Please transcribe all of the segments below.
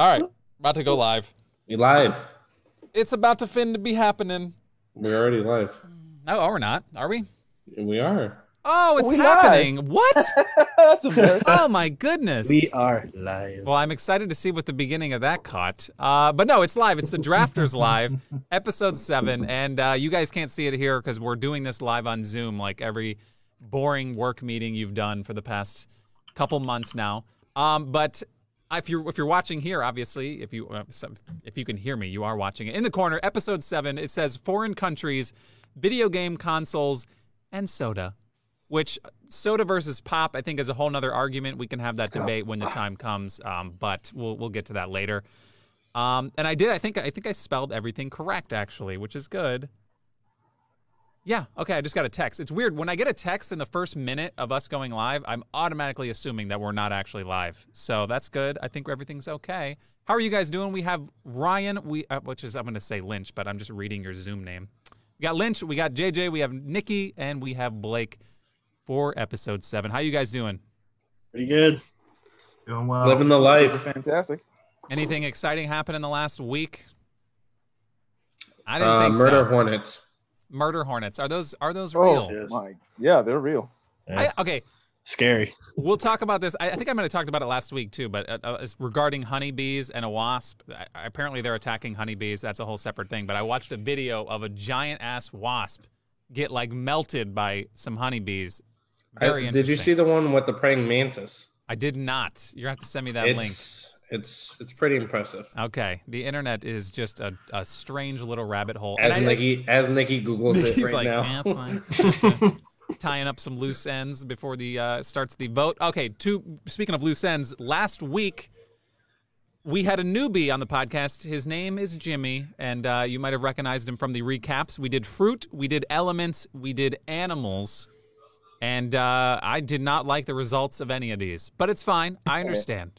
All right, about to go live. We live. It's about to fin to be happening. We're already live. Oh, we're not. Are we? We are. Oh, it's happening. Live. What? That's embarrassing. Oh, my goodness. We are live. Well, I'm excited to see what the beginning of that caught. But no, it's live. It's the Drafters Live, episode 7. And you guys can't see it here because we're doing this live on Zoom like every boring work meeting you've done for the past couple months now. But if you're watching here, obviously, if you can hear me, you are watching it. In the corner, episode 7, it says foreign countries, video game consoles, and soda. Which soda versus pop, I think, is a whole nother argument. We can have that debate when the time comes, but we'll get to that later. And I think I spelled everything correct, actually, which is good. Yeah, okay, I just got a text. It's weird. When I get a text in the first minute of us going live, I'm automatically assuming that we're not actually live. So that's good. I think everything's okay. How are you guys doing? We have Ryan, which is, I'm going to say Lynch, but I'm just reading your Zoom name. We got Lynch, we got JJ, we have Nikki, and we have Blake for episode 7. How you guys doing? Pretty good. Doing well. Living the life. Fantastic. Anything exciting happen in the last week? I didn't think Murder so. Hornets. Murder hornets. Are those real? Oh, yeah, they're real. Yeah. Okay. Scary. We'll talk about this. I think I might have talked about it last week too, but it's regarding honeybees and a wasp. Apparently they're attacking honeybees. That's a whole separate thing. But I watched a video of a giant-ass wasp get, like, melted by some honeybees. Very interesting. Did you see the one with the praying mantis? I did not. You're going to have to send me that link. It's pretty impressive. Okay. The internet is just a strange little rabbit hole. As Nikki Googles it he's right like, now. it's fine. Tying up some loose ends before the starts the vote. Okay, speaking of loose ends, last week we had a newbie on the podcast. His name is Jimmy, and you might have recognized him from the recaps. We did fruit, we did elements, we did animals, and I did not like the results of any of these. But it's fine. I understand.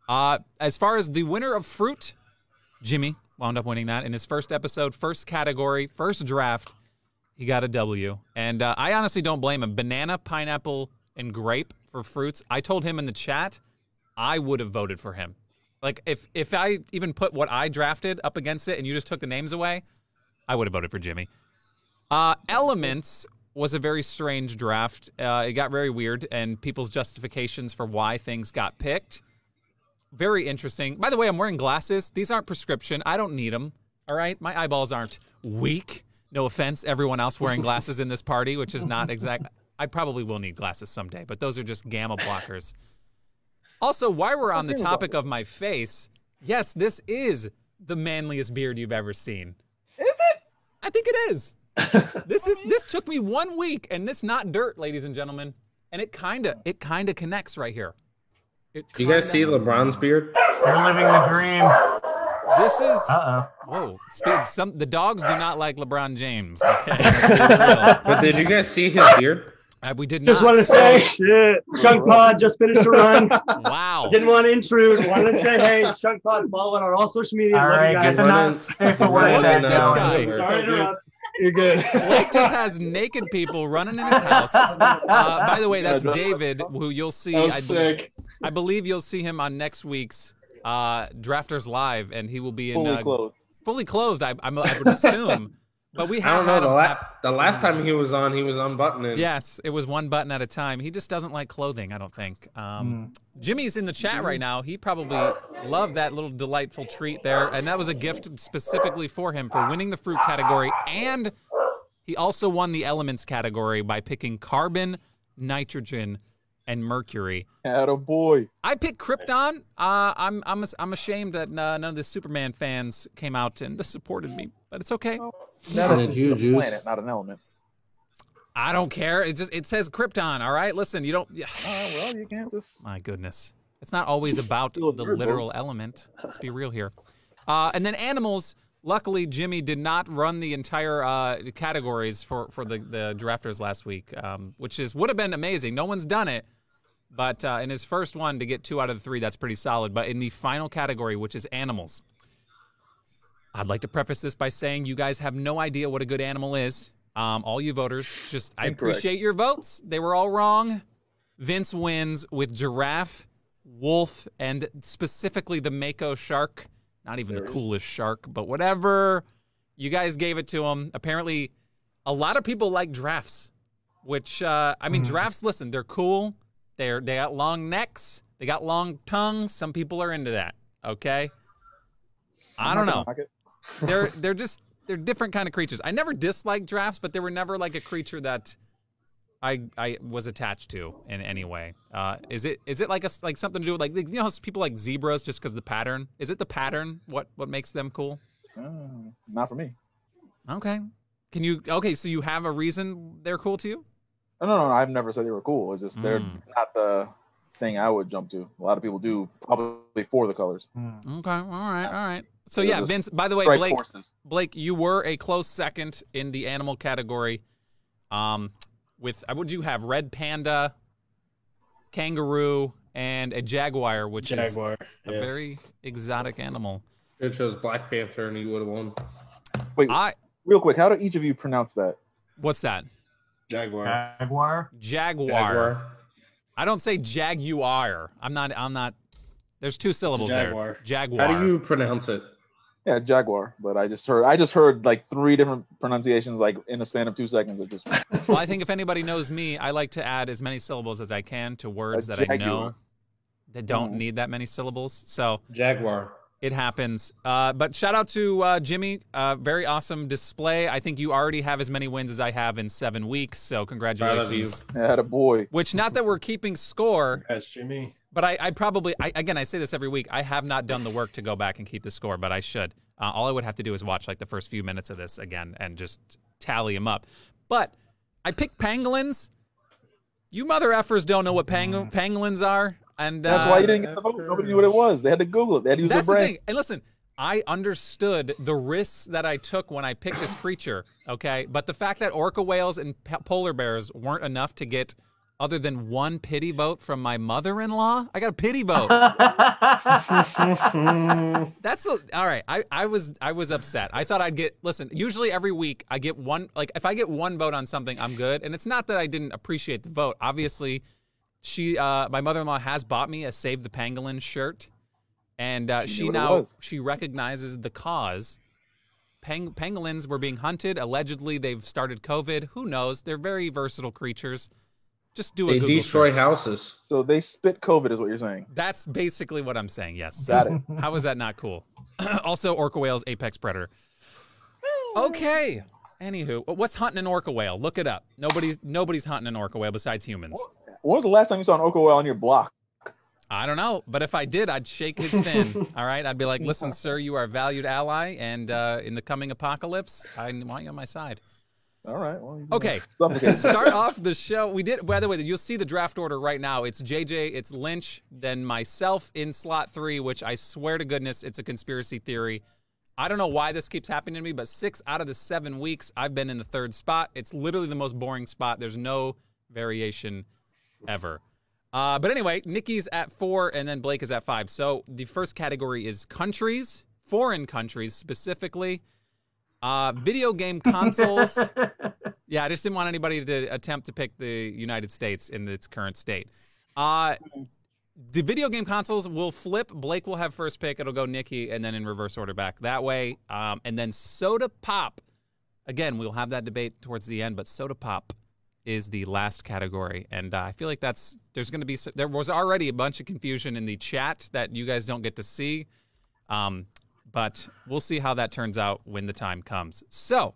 As far as the winner of fruit, Jimmy wound up winning that in his first episode, first category, first draft. He got a W. And I honestly don't blame him. Banana, pineapple, and grape for fruits. I told him in the chat I would have voted for him. Like, if I even put what I drafted up against it and you just took the names away, I would have voted for Jimmy. Elements was a very strange draft. It got very weird, and people's justifications for why things got picked. Very interesting. By the way, I'm wearing glasses. These aren't prescription. I don't need them, all right? My eyeballs aren't weak. No offense, everyone else wearing glasses in this party, which is not exact. I probably will need glasses someday, but those are just gamma blockers. Also, while we're on the topic of my face, yes, this is the manliest beard you've ever seen. Is it? I think it is. This took me 1 week, and it's not dirt, ladies and gentlemen. And it kinda connects right here. You guys see LeBron's beard? You're living the dream. This is whoa. The dogs do not like LeBron James. Okay, let's be real. But did you guys see his beard? We did not. Just want to say, Chunk Pod just finished a run. Wow. Didn't want to intrude. Wanted to say, hey, Chunk Pod, follow it on all social media. All right, Love you good guys. Look at this guy. Sorry to interrupt. You're good. Blake just has naked people running in his house. By the way, that's David, who you'll see. Sick. I believe you'll see him on next week's Drafters Live, and he will be in Fully clothed. Fully clothed, I would assume. But we have I don't know. The last time he was unbuttoning. Yes, it was one button at a time. He just doesn't like clothing, I don't think. Jimmy's in the chat right now. He probably loved that little delightful treat there, and that was a gift specifically for him for winning the fruit category, and he also won the elements category by picking carbon, nitrogen, and mercury. Attaboy. I picked Krypton. I'm ashamed that none of the Superman fans came out and supported me, but it's okay. That's a planet, not an element. I don't care. It says Krypton. All right, listen. You don't. Yeah. Well, you can't just. My goodness, it's not always about the literal element. Let's be real here. And then animals. Luckily, Jimmy did not run the entire categories for the drafters last week, which would have been amazing. No one's done it. But in his first one, to get 2 out of the 3, that's pretty solid. But in the final category, which is animals, I'd like to preface this by saying you guys have no idea what a good animal is. All you voters, I appreciate your votes. They were all wrong. Vince wins with giraffe wolf, and specifically the mako shark. Not even the coolest shark, but whatever. You guys gave it to him. Apparently, a lot of people like giraffes, which, I mean, giraffes, listen, they're cool. They got long necks. They got long tongues. Some people are into that, okay? I don't know. They're different kind of creatures. I never disliked giraffes, but they were never like a creature that I was attached to in any way. Is it like something to do with like, you know how people like zebras just because the pattern? Is it the pattern what makes them cool? Not for me. Okay. So you have a reason they're cool to you? No. I've never said they were cool. It's just they're not the thing I would jump to. A lot of people do, probably for the colors. Okay. All right. So yeah, Vince. By the way, Blake, you were a close second in the animal category. With would you have red panda, kangaroo, and a jaguar, which is a very exotic animal. It chose Black Panther, and you would have won. Wait, real quick, how do each of you pronounce that? What's that? Jaguar. I don't say jaguar. I'm not. There's two syllables there. Jaguar. How do you pronounce it? Yeah, jaguar. But I just heard like 3 different pronunciations like in a span of 2 seconds. It just. Well, I think if anybody knows me, I like to add as many syllables as I can to words that I know that don't need that many syllables. So Jaguar. It happens. But shout out to Jimmy. Very awesome display. I think you already have as many wins as I have in 7 weeks. So congratulations. Attaboy. Which, not that we're keeping score. That's Jimmy. But I probably, again, I say this every week. I have not done the work to go back and keep the score, but I should. All I would have to do is watch like the first few minutes of this again and just tally them up. But I picked pangolins. You mother effers don't know what pangolins are. And that's why you didn't get the vote. Nobody knew what it was. They had to Google it. They had to use their brain. That's the thing. And listen, I understood the risks that I took when I picked this creature, okay? But the fact that orca whales and polar bears weren't enough to get other than 1 pity vote from my mother-in-law, I got a pity vote. All right. I was upset. I thought I'd get, listen, usually every week I get one, like if I get 1 vote on something, I'm good. And it's not that I didn't appreciate the vote. Obviously, my mother-in-law has bought me a Save the Pangolin shirt, and she recognizes the cause. Pangolins were being hunted. Allegedly, they've started COVID. Who knows? They're very versatile creatures. Just do a Google destroy search. Houses. So they spit COVID, is what you're saying. That's basically what I'm saying. Yes. Got it. How is that not cool? Also, orca whales, apex predator. Okay. Anywho, what's hunting an orca whale? Look it up. Nobody's hunting an orca whale besides humans. When was the last time you saw an orca whale on your block? I don't know, but if I did, I'd shake his fin. All right, I'd be like, "Listen, sir, you are a valued ally, and in the coming apocalypse, I want you on my side." All right. Well, okay. To start off the show, we did. By the way, you'll see the draft order right now. It's JJ, it's Lynch, then myself in slot 3, which I swear to goodness, it's a conspiracy theory. I don't know why this keeps happening to me, but 6 out of the 7 weeks, I've been in the 3rd spot. It's literally the most boring spot. There's no variation ever. But anyway, Nikki's at 4, and then Blake is at 5. So the first category is countries, foreign countries specifically. Video game consoles. Yeah, I just didn't want anybody to attempt to pick the United States in its current state. The video game consoles will flip. Blake will have first pick. It'll go Nikki, and then in reverse order back that way. And then soda pop. Again, we'll have that debate towards the end, but soda pop is the last category. And I feel like there was already a bunch of confusion in the chat that you guys don't get to see. But we'll see how that turns out when the time comes. So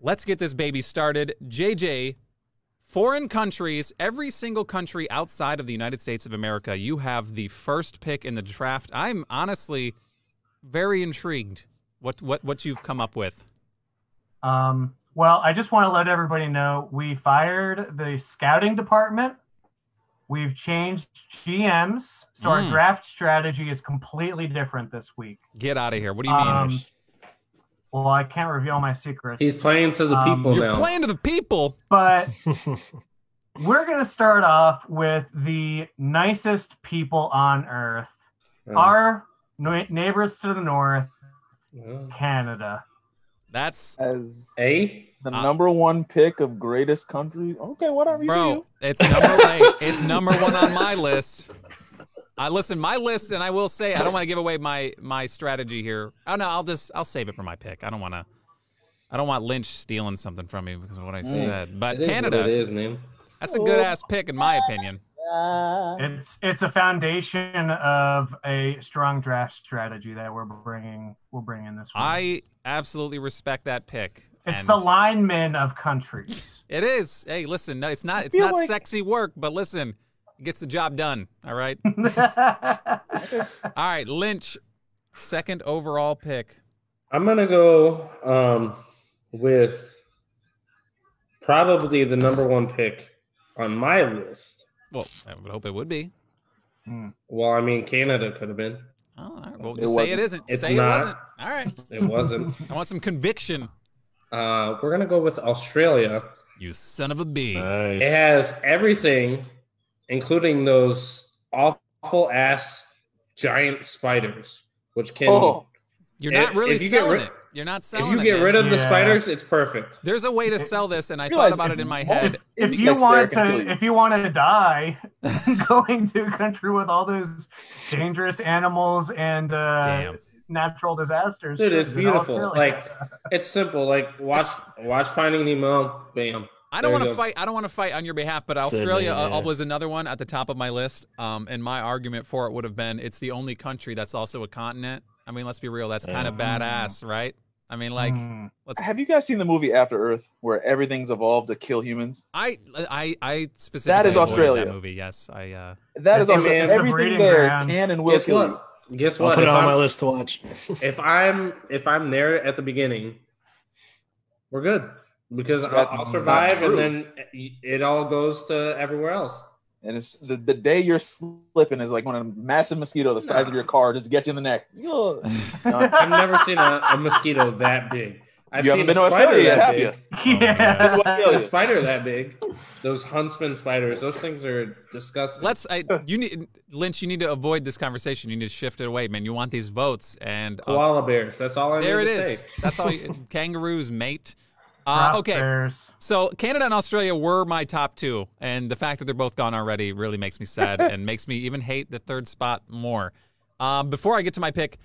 let's get this baby started. JJ, foreign countries, every single country outside of the United States of America, you have the first pick in the draft. I'm honestly very intrigued what you've come up with. Well, I just want to let everybody know we fired the scouting department. We've changed GMs, so our draft strategy is completely different this week. Get out of here. What do you mean? Well, I can't reveal my secrets. He's playing to the people now. You're playing to the people? But we're going to start off with the nicest people on Earth. Our neighbors to the north, Canada. That's the number 1 pick of greatest country. Okay, whatever you do. It's number 8. It's number 1 on my list. Listen, my list, and I will say, I don't want to give away my strategy here. Oh no, I'll save it for my pick. I don't want Lynch stealing something from me because of what I said. But It is Canada, what it is, man. that's a good ass pick in my opinion. It's a foundation of a strong draft strategy that we're bringing this week. I absolutely respect that pick. It's the linemen of countries. It is. Hey, listen, no, it's not like... sexy work, but listen, it gets the job done. All right. All right, Lynch, second overall pick. I'm gonna go with probably the #1 pick on my list. Well, I would hope it would be. Well, I mean, Canada could have been. Oh, all right. Well, just say it isn't. It's say not. It wasn't. All right. It wasn't. I want some conviction. We're gonna go with Australia. You son of a bee. It has everything, including those awful ass giant spiders, which can. Oh. You're not really selling it. You're not selling it. If you get rid of the spiders, it's perfect. There's a way to sell this, and I thought about it in my head. If you want to die, going to a country with all those dangerous animals and natural disasters, dude, it's beautiful. Like it's simple. Like watch Finding Nemo. Bam. I don't want to fight. I don't want to fight on your behalf, but Australia was another one at the top of my list. And my argument for it would have been it's the only country that's also a continent. I mean, let's be real. That's kind of badass, right? I mean, like, have you guys seen the movie After Earth, where everything's evolved to kill humans? I specifically that is Australia. That movie, yes. That is Australia. Everything there can and will kill you. Guess what? I'll put it on my list to watch. If I'm there at the beginning, we're good because I'll survive, and then it all goes to everywhere else. And it's the day you're slipping is like when a massive mosquito the size of your car just gets you in the neck. I've never seen a mosquito that big. I've seen a spider that big. Yeah. A spider that big. Those huntsman spiders. Those things are disgusting. Lynch, you need to avoid this conversation. You need to shift it away, man. You want these votes and koala bears. That's all I need to say. That's all. Kangaroos, mate. Okay, so Canada and Australia were my top two, and the fact that they're both gone already really makes me sad and makes me even hate the third spot more. Before I get to my pick,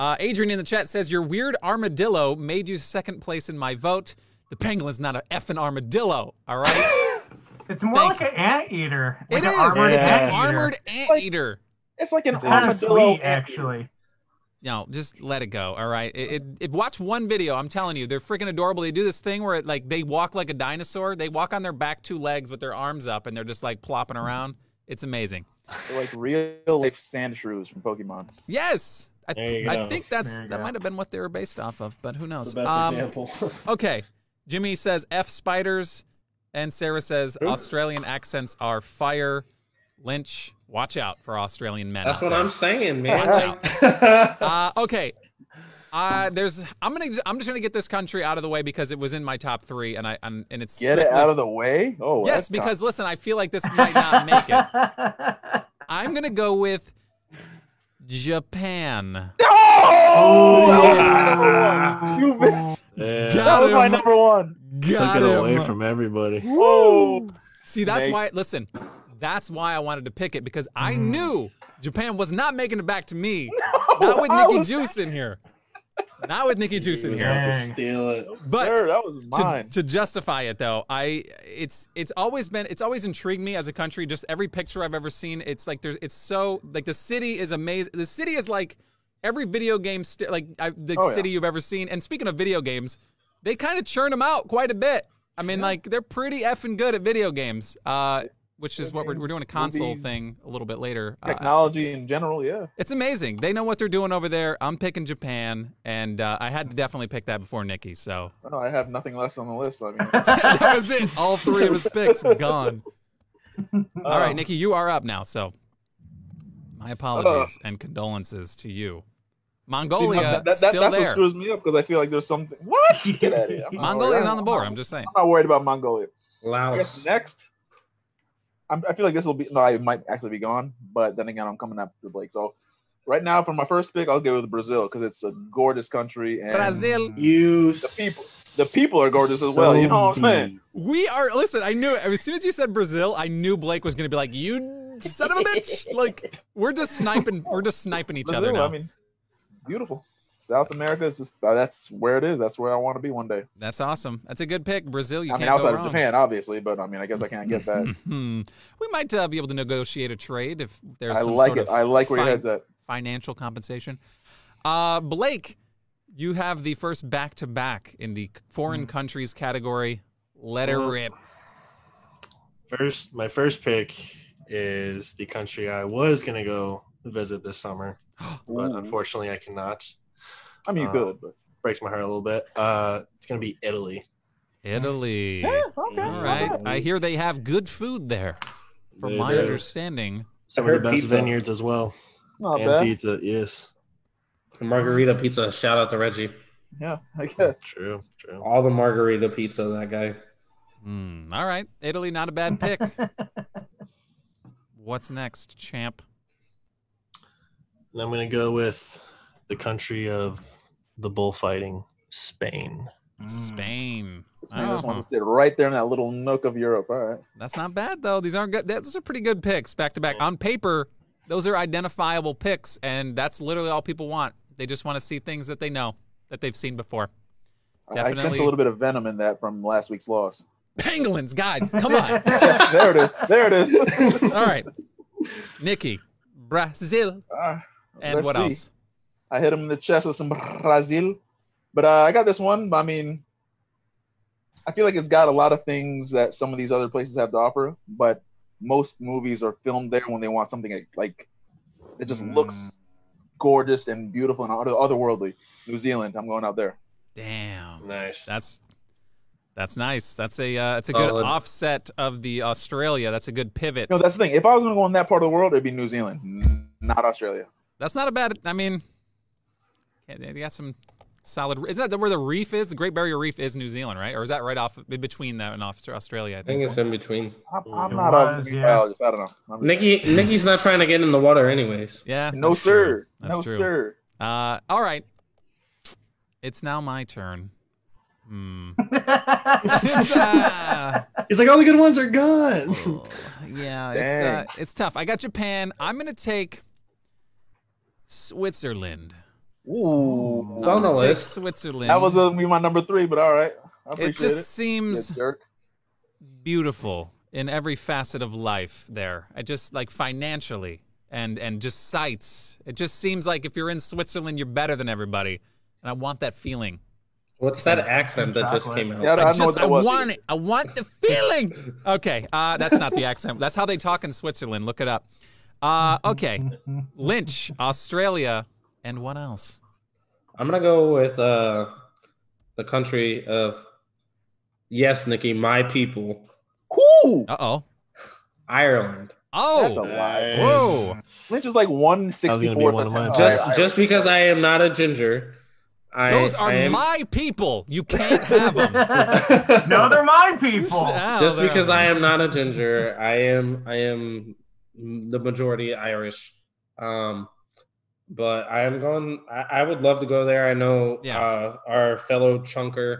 Adrian in the chat says, your weird armadillo made you second place in my vote. The penguin's not an effing armadillo, all right? It's more like an anteater. It is. It's an armored anteater. It's like an armadillo, sweet, actually. No, just let it go. All right. Watch one video. I'm telling you, they're freaking adorable. They do this thing where they walk like a dinosaur. They walk on their back two legs with their arms up, and they're just like plopping around. It's amazing. They're like real life sand shrews from Pokemon. Yes, I think that might have been what they were based off of, but who knows? It's the best example. Okay, Jimmy says F spiders, and Sarah says Australian accents are fire. Lynch, watch out for Australian men. That's what I'm saying, man. Watch out. Okay. I'm just gonna get this country out of the way because it was in my top three, and it's get it out of the way. Oh, yes, because listen, I feel like this might not make it. I'm gonna go with Japan. Oh, you missed. Yeah. That was my #1. Took it away from everybody. Whoa. See, that's why. Listen. That's why I wanted to pick it, because I knew Japan was not making it back to me. Not with Nikki Juice in here. Not with Nikki Juice in here. To steal it. But sure, that was mine. To justify it though, it's always intrigued me as a country. Just every picture I've ever seen, it's like the city is amazing. The city is like every video game city you've ever seen. And speaking of video games, they kind of churn them out quite a bit. I mean, like they're pretty effing good at video games. Which is what we're doing a console thing a little bit later. Technology in general, yeah. It's amazing. They know what they're doing over there. I'm picking Japan, and I had to definitely pick that before Nikki, so. Oh, I have nothing less on the list. I mean, that was it. All three of his picks gone. All right, Nikki, you are up now, so. My apologies and condolences to you. Mongolia that's still what there. screws me up, because I feel like there's something. What? Get out of here. Mongolia's on the board, I'm just saying. I'm not worried about Mongolia. Laos. I guess next. I feel like this will be I might actually be gone, but then again, I'm coming after Blake. So right now, for my first pick, I'll go with Brazil because it's a gorgeous country. And Brazil. The people are gorgeous as well. You know what I'm saying? We are. Listen, I knew it. As soon as you said Brazil, I knew Blake was going to be like, you son of a bitch! Like we're just sniping each other Brazil, now. I mean, beautiful. South America is just that's where it is. That's where I want to be one day. That's awesome. That's a good pick. Brazil, you I can't mean, outside go of wrong. Japan, obviously, but I mean, I guess I can't get that. We might be able to negotiate a trade if there's I some like sort it. of I like where your head's at. financial compensation. Blake, you have the first back-to-back in the foreign countries category. Let it rip. My first pick is the country I was gonna go visit this summer, but unfortunately I cannot. I mean, you could, but Breaks my heart a little bit. It's gonna be Italy. Italy. yeah, okay. All right. I hear they have good food there, from They my do. understanding. Some of the heard best pizza. vineyards as well. Not And bad. pizza, yes. Margarita pizza. Shout out to Reggie. Yeah, I guess. True. All the margarita pizza, that guy. All right. Italy, not a bad pick. What's next, champ? And I'm gonna go with the country of the bullfighting, Spain. Spain. This man just wants Oh, to sit right there in that little nook of Europe. All right. that's not bad, though. These aren't good. Those are pretty good picks back to back. On paper, those are identifiable picks, and that's literally all people want. They just want to see things that they know, that they've seen before. I sense Definitely. a little bit of venom in that from last week's loss. Pangolins, guys, come on. There it is. There it is. All right. Nikki, Brazil, and Let's what see. else? I hit him in the chest with some Brazil. But I got this one. I mean, I feel like it's got a lot of things that some of these other places have to offer, but most movies are filmed there when they want something like it just looks gorgeous and beautiful and otherworldly. New Zealand. I'm going out there. Damn. Nice. That's nice. That's a it's a good Solid. offset of the Australia. That's a good pivot. No, that's the thing. If I was going to go in that part of the world, it'd be New Zealand, not Australia. That's not a bad. I mean, they got some solid. Is that where the reef is? The Great Barrier Reef is New Zealand, right? Or is that right off in between that and Australia? I I think think. it's in between. I'm It not was, a yeah. biologist. I don't know. Nikki's not trying to get in the water anyways. Yeah. No, that's sir. true. That's No, true. sir. All right. It's now my turn. He's like, all the good ones are gone. Yeah, it's tough. I got Japan. I'm gonna take Switzerland. Ooh. It's on the Take list. Switzerland. That was be my number 3, but all right. I It appreciate just it. seems You jerk. beautiful in every facet of life there. I just like financially and just sights. It just seems like if you're in Switzerland, you're better than everybody. And I want that feeling. What's that accent that just Chocolate. came out? Yeah, I don't know what I that was. want it. I want the feeling. Okay, that's not the accent. That's how they talk in Switzerland. Look it up. Okay, Lynch, Australia, and what else? I'm gonna go with the country of yes, Nikki, my people, Whoo! Uh-oh. Ireland. Oh. That's a lie. Whoa. Lynch is like That was gonna be 1/64th one of my attempt. picks. Just because I am not a ginger, Those are I am, my people. You can't have them. No, they're my people. just because I am not a ginger, I am the majority Irish. But I am going. I would love to go there. I know our fellow chunker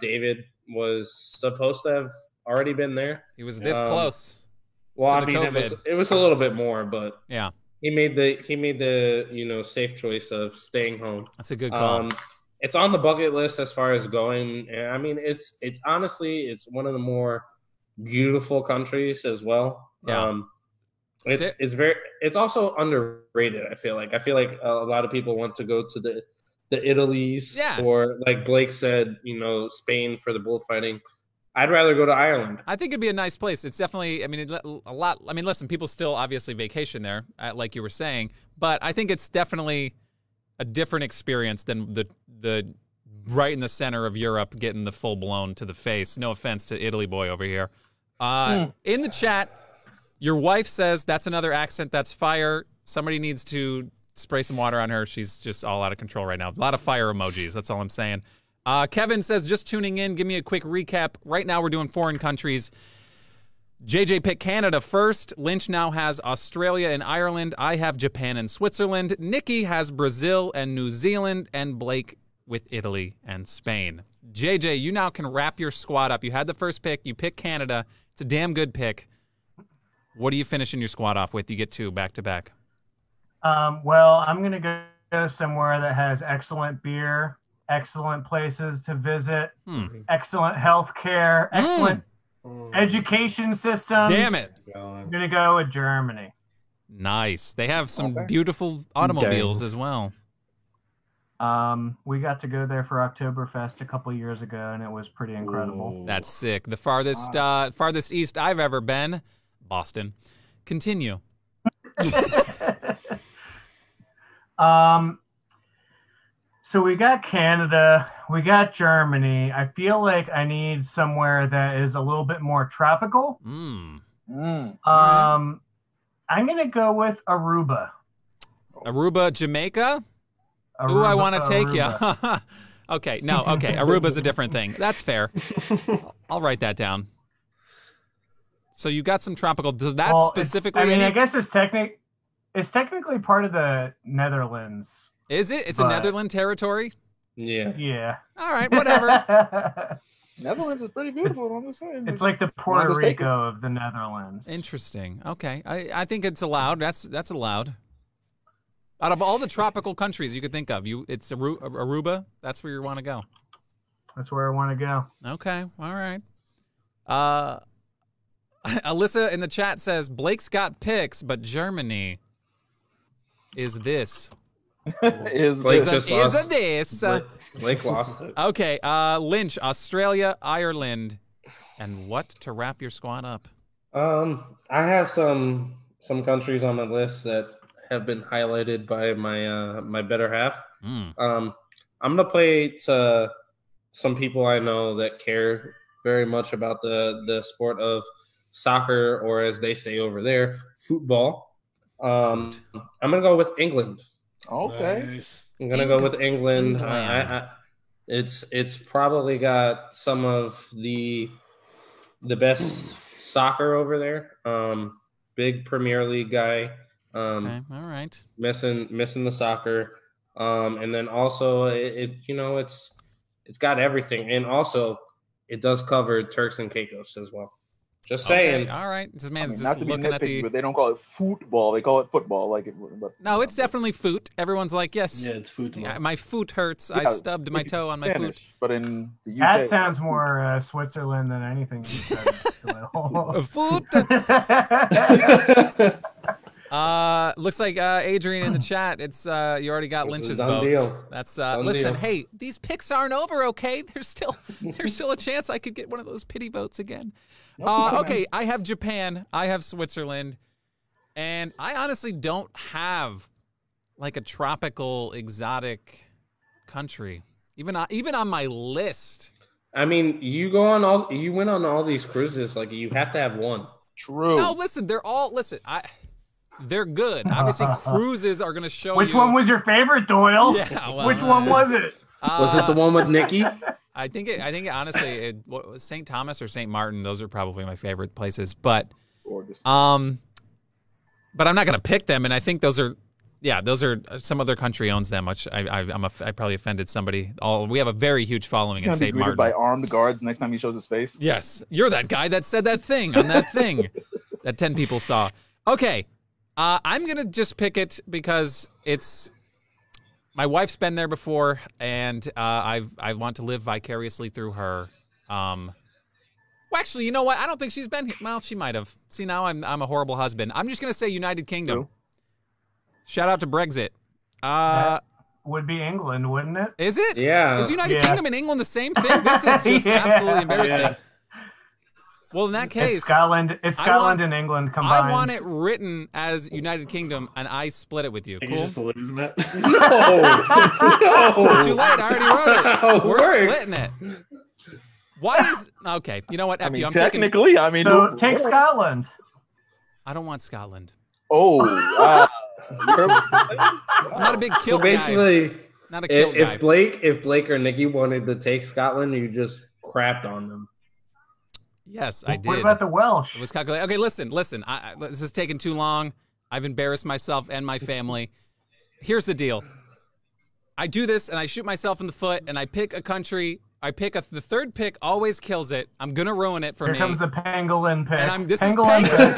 David was supposed to have already been there. He was this close. Well, to I the mean, COVID. it was a little bit more, but Yeah, he made the safe choice of staying home. that's a good call. It's on the bucket list as far as going. And I mean, it's honestly it's one of the more beautiful countries as well. Yeah. It's also underrated. I feel like a lot of people want to go to the Italies, Yeah. or like Blake said, Spain for the bullfighting. I'd rather go to Ireland. I think it'd be a nice place. It's definitely, I mean, a lot. I mean, listen, people still obviously vacation there, like you were saying, but I think it's definitely a different experience than the right in the center of Europe getting the full blown to the face. No offense to Italy boy over here. In the chat, your wife says that's another accent. That's fire. Somebody needs to spray some water on her. She's just all out of control right now. A lot of fire emojis. That's all I'm saying. Kevin says, just tuning in, give me a quick recap. Right now we're doing foreign countries. JJ picked Canada first. Lynch now has Australia and Ireland. I have Japan and Switzerland. Nikki has Brazil and New Zealand. And Blake with Italy and Spain. JJ, you now can wrap your squad up. You had the first pick. You picked Canada. It's a damn good pick. What are you finishing your squad off with? You get 2 back to back. Well, I'm going to go somewhere that has excellent beer, excellent places to visit, excellent health care, excellent education systems. Damn it. I'm going to go with Germany. Nice. They have some beautiful automobiles as well. We got to go there for Oktoberfest a couple years ago, and it was pretty incredible. That's sick. The farthest east I've ever been, Boston. Continue. So we got Canada, we got Germany. I feel like I need somewhere that is a little bit more tropical. I'm gonna go with Aruba. Aruba, Jamaica? Ooh, I want to take you. Okay, no, okay. Aruba's a different thing. That's fair. I'll write that down. So you got some tropical. Does that specifically? I guess it's technically part of the Netherlands. Is it? It's a Netherlands territory? Yeah. Yeah. All right, whatever. Netherlands is pretty beautiful. I'm just saying. It's like the Puerto Rico of the Netherlands. Interesting. Okay, I think it's allowed. That's allowed. Out of all the tropical countries you could think of, it's Aruba. That's where you want to go. That's where I want to go. Okay. All right. Alyssa in the chat says Blake's got picks, but Germany is this. is Blake this. just lost. This. Blake lost it. Okay. Lynch, Australia, Ireland, and what to wrap your squad up? I have some countries on my list that have been highlighted by my better half. I'm gonna play to some people I know that care very much about the sport of soccer, or as they say over there, football. I'm gonna go with England. Okay. Nice. I'm gonna go with England. It's probably got some of the best soccer over there. Big Premier League guy. Okay, all right. Missing the soccer, and then also it's got everything, and also it does cover Turks and Caicos as well. Just saying. Okay, all right. This man's just not to be looking at nitpicky, but they don't call it football. They call it football. But no, it's definitely foot. Everyone's like, yes. Yeah, it's food. Yeah, my foot hurts. I stubbed my toe on my foot. But in the UK, That sounds more Switzerland than anything. Foot. Looks like Adrian in the chat. It's you already got Lynch's vote. Deal. That's Done listen. deal. Hey, these picks aren't over. Okay, there's still a chance I could get one of those pity votes again. Okay, I have Japan. I have Switzerland, and I honestly don't have like a tropical exotic country. Even on my list. I mean, you went on all these cruises. Like, you have to have one. True. No, listen. They're good. Obviously, cruises are going to show Which you. one was your favorite, Doyle? Yeah, well, Which one was it? Was it the one with Nikki? I think honestly, what was St. Thomas or St. Martin? Those are probably my favorite places. But, Gorgeous. but I'm not going to pick them. And I think those are some other country owns them, which I probably offended somebody. We have a very huge following in St. Martin. By armed guards next time he shows his face. Yes, you're that guy that said that thing on that thing that 10 people saw. Okay, I'm gonna just pick it because it's my wife's been there before, and I want to live vicariously through her. Well, actually, you know what? I don't think she's been here. Well, she might have. See, now I'm a horrible husband. I'm just gonna say United Kingdom. True. Shout out to Brexit. That would be England, wouldn't it? Is it? Yeah. Is United Kingdom and England the same thing? This is just absolutely embarrassing. Yeah. Well, in that case, It's Scotland and England combined. I want it written as United Kingdom, and I split it with you. He's Cool? just losing it. No. Too late. I already wrote it. How it We're works. splitting it. Why is... Okay, you know what? F you. I'm technically, So take Scotland. I don't want Scotland. Oh, I'm not a big So kilt basically, guy. Not a kilt guy. if Blake or Nikki wanted to take Scotland, you just crapped on them. Yes, I did. What about the Welsh? It was calculated. Okay, listen. This is taking too long. I've embarrassed myself and my family. Here's the deal. I do this, and I shoot myself in the foot, and I pick a country I pick the third pick always kills it. I'm gonna ruin it for me. Here comes the pangolin pick. And this pangolin is pick.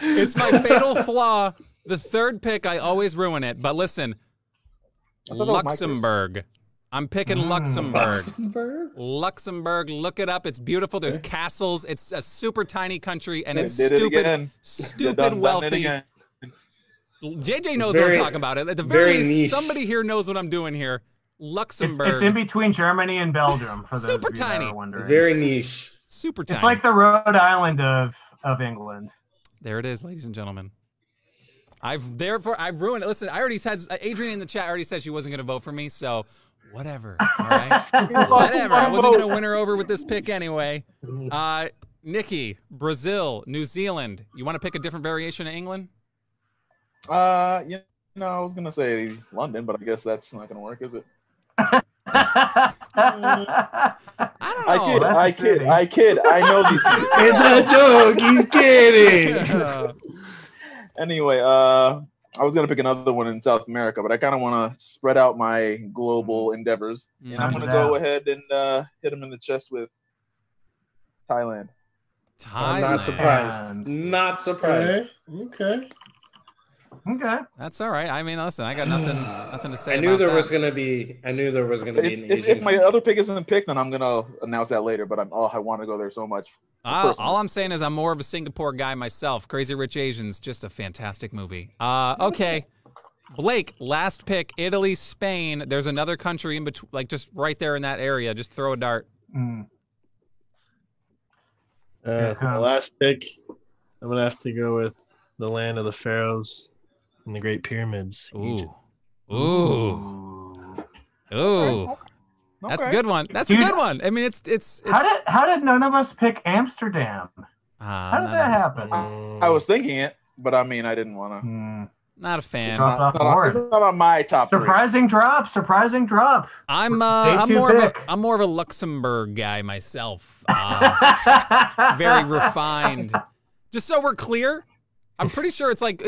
It's my fatal flaw. The third pick, I always ruin it. But listen, Luxembourg. I'm picking Luxembourg. Luxembourg. Look it up. It's beautiful. There's castles. It's a super tiny country, and it's stupid wealthy. JJ knows what I'm talking about. At the very least, somebody here knows what I'm doing here. Luxembourg. It's in between Germany and Belgium. For those super of you tiny. that are wondering. Very niche. Super tiny. It's like the Rhode Island of England. There it is, ladies and gentlemen. I've ruined it. Listen, I already said Adrian in the chat already said she wasn't going to vote for me, so whatever. All right, whatever. I wasn't going to win her over with this pick anyway. Nikki, Brazil, New Zealand. You want to pick a different variation of England? I was gonna say London, but I guess that's not gonna work, is it? I don't know. I kid. I know these things. It's a joke. He's kidding. Anyway, I was gonna pick another one in South America, but I kind of want to spread out my global endeavors, and I'm gonna go ahead and hit him in the chest with Thailand. I'm not surprised. Not surprised. Okay. Okay. That's all right. I mean, listen, I got nothing to say. I knew there was gonna be an Asian. If my other pick isn't picked, then I'm gonna announce that later. But I want to go there so much. All I'm saying is I'm more of a Singapore guy myself. Crazy Rich Asians, just a fantastic movie. Okay. Blake, last pick, Italy, Spain. There's another country in between, like just right there in that area. Just throw a dart. The last pick, I'm going to have to go with the land of the pharaohs and the Great Pyramids. Ooh. That's a good one. That's a good one. I mean, it's. How did none of us pick Amsterdam? How did that happen? I was thinking it, but I mean, I didn't want to. Not a fan. It's not on my top. Surprising drop. I'm more of a Luxembourg guy myself. Very refined. Just so we're clear, I'm pretty sure it's like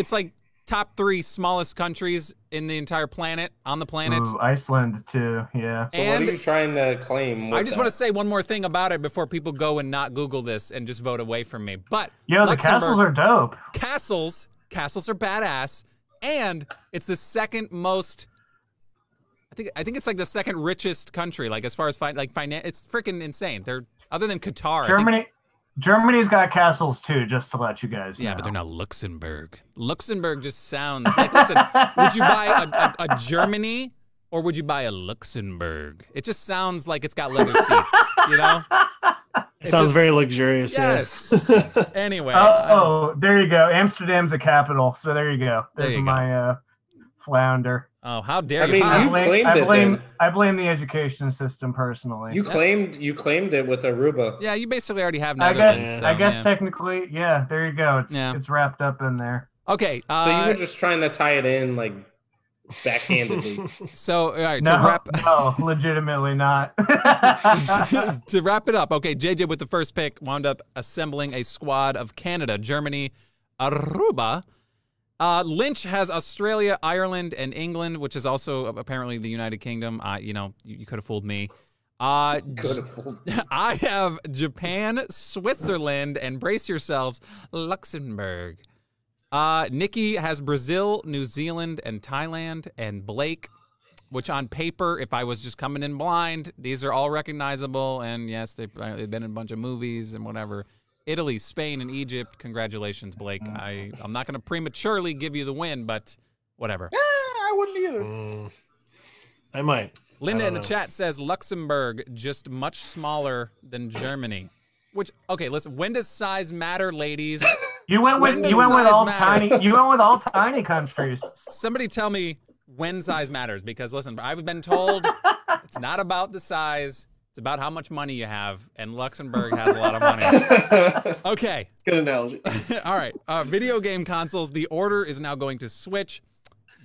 top 3 smallest countries in the entire planet, on the planet. Ooh, Iceland too, yeah. So what are you trying to claim? I just want to say one more thing about it before people go and not Google this and just vote away from me. But the castles are dope. Castles are badass, and it's the second most. I think it's like the second richest country, like as far as finance. It's freaking insane. They're other than Qatar. Germany's got castles too, just to let you guys know. Yeah, but they're not Luxembourg. Luxembourg just sounds like, listen, would you buy a Germany or would you buy a Luxembourg? It just sounds like it's got leather seats, you know? It sounds very luxurious. Yes. Anyway. There you go. Amsterdam's a capital, so there you go. There's my flounder. Oh, how dare you! I mean, I blame the education system personally. You claimed it with Aruba. Yeah, you basically already have. I guess technically, yeah. There you go. It's wrapped up in there. Okay. So you were just trying to tie it in like backhandedly. So all right. No, legitimately not. To wrap it up, okay. JJ with the first pick wound up assembling a squad of Canada, Germany, Aruba. Lynch has Australia, Ireland, and England, which is also apparently the United Kingdom. You could have fooled me. Could have fooled me. I have Japan, Switzerland, and brace yourselves, Luxembourg. Nikki has Brazil, New Zealand, and Thailand. And Blake, which on paper, if I was just coming in blind, these are all recognizable. And yes, they've been in a bunch of movies and whatever. Italy, Spain, and Egypt. Congratulations, Blake. I'm not going to prematurely give you the win, but whatever. Yeah, I wouldn't either. I might. Linda in the chat says Luxembourg, just much smaller than Germany. Which, okay, listen. When does size matter, ladies? You went with all tiny countries. Somebody tell me when size matters, because listen, I've been told it's not about the size. It's about how much money you have, and Luxembourg has a lot of money. Okay. Good analogy. All right. Video game consoles. The order is now going to switch.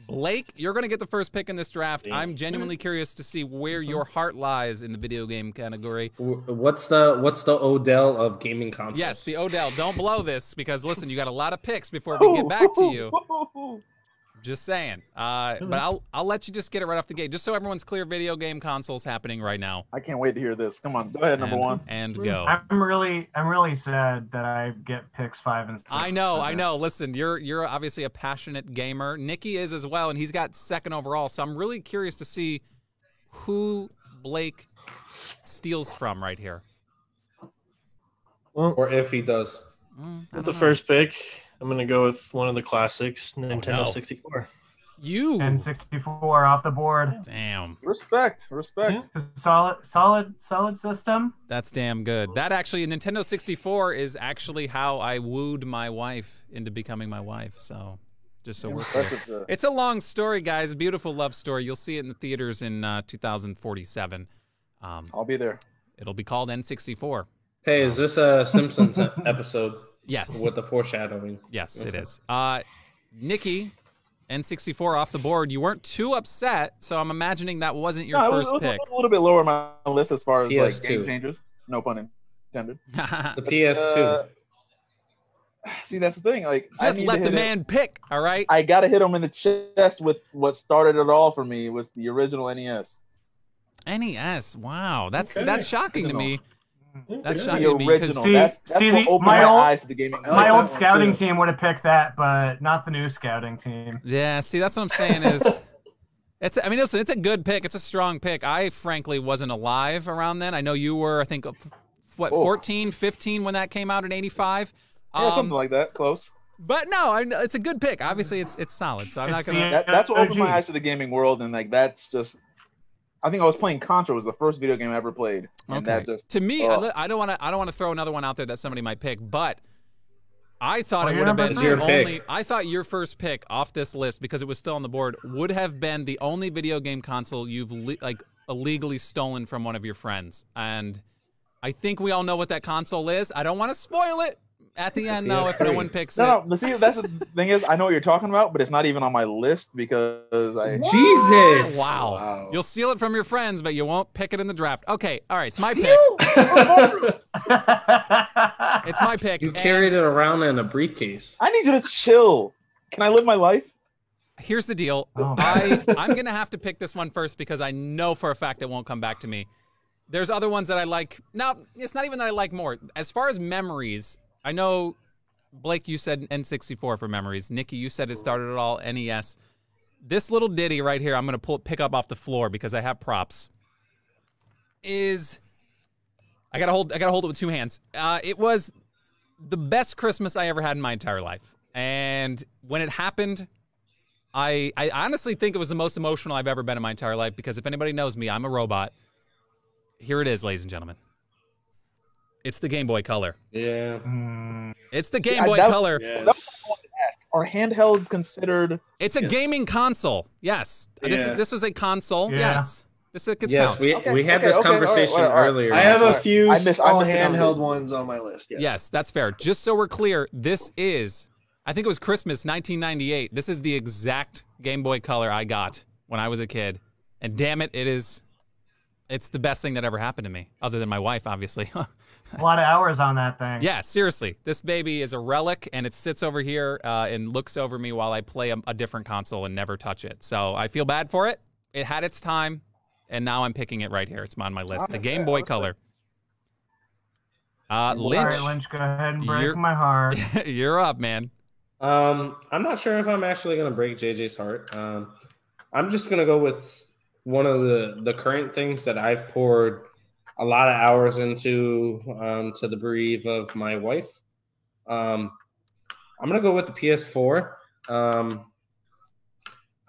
Blake, you're going to get the first pick in this draft. Damn. I'm genuinely curious to see where your heart lies in the video game category. What's the Odell of gaming consoles? Yes, the Odell. Don't blow this, because listen, you got a lot of picks before we get back to you. Just saying. But I'll let you just get it right off the gate, just so everyone's clear. Video game consoles happening right now. I can't wait to hear this. Come on, go ahead, number one. And go. I'm really sad that I get picks 5 and 6. I know. Listen, you're obviously a passionate gamer. Nicky is as well, and he's got second overall. So I'm really curious to see who Blake steals from right here. Well, or if he does. With the first pick, I'm going to go with one of the classics, Nintendo 64. N64 off the board. Damn. Respect. Yeah. Solid system. That's damn good. That actually, Nintendo 64 is actually how I wooed my wife into becoming my wife. So, just so we're clear. It's a long story, guys. Beautiful love story. You'll see it in the theaters in 2047. I'll be there. It'll be called N64. Hey, is this a Simpsons episode? Yes. With the foreshadowing. Yes, it is. Nicky, N64 off the board. You weren't too upset, so I'm imagining that wasn't your first pick. A little bit lower on my list as far as PS2. like game changers. No pun intended. The PS2. See, that's the thing. Like, just let the man pick. All right. I gotta hit him in the chest with what started it all for me was the original NES. NES. Wow, that's shocking to me. That's the shocking to me. original. That's what opened my eyes to the gaming. My old scouting team would have picked that, but not the new scouting team. Yeah, see, that's what I'm saying is, listen, it's a good pick. It's a strong pick. I frankly wasn't alive around then. I know you were, I think, 14, 15 when that came out in 85. Yeah, something like that, close. But no, it's a good pick. Obviously, it's solid. So I'm not gonna. That's what opened my eyes to the gaming world, and like that's just. I think I was playing Contra. Was the first video game I ever played, and that just to me. I don't want to throw another one out there that somebody might pick, but I thought it would have been your only. I thought your first pick off this list, because it was still on the board, would have been the only video game console you've illegally stolen from one of your friends, and I think we all know what that console is. I don't want to spoil it at the end, though, if no one picks it. No, see, that's the thing is, I know what you're talking about, but it's not even on my list because I. Jesus! Wow. You'll steal it from your friends, but you won't pick it in the draft. Okay, all right, it's my pick. It's my pick. You carried it around in a briefcase. I need you to chill. Can I live my life? Here's the deal. I'm going to have to pick this one first because I know for a fact it won't come back to me. There's other ones that I like. Now, it's not even that I like more. As far as memories, I know, Blake, you said N64 for memories. Nicky, you said it started it all NES. This little ditty right here, I'm going to pick up off the floor because I have props. I gotta hold it with two hands. It was the best Christmas I ever had in my entire life, and when it happened, I honestly think it was the most emotional I've ever been in my entire life. Because if anybody knows me, I'm a robot. Here it is, ladies and gentlemen. It's the Game Boy Color. Yeah. It's the Game Boy Color. Yes. Are handhelds considered? It's a gaming console. Yes. Yeah. This was a console. Yeah. Yes. This counts. We had this conversation earlier. I have a few small I missed handheld ones on my list. Yes, that's fair. Just so we're clear, this is, I think it was Christmas 1998. This is the exact Game Boy Color I got when I was a kid. And damn it, it's the best thing that ever happened to me, other than my wife, obviously. A lot of hours on that thing. Yeah, seriously. This baby is a relic, and it sits over here and looks over me while I play a different console and never touch it. So I feel bad for it. It had its time, and now I'm picking it right here. It's on my list. The Game Boy Color. Lynch. All right, Lynch, go ahead and break my heart. You're up, man. I'm not sure if I'm actually going to break JJ's heart. I'm just going to go with one of the current things that I've poured a lot of hours into to the bereave of my wife. I'm going to go with the PS4.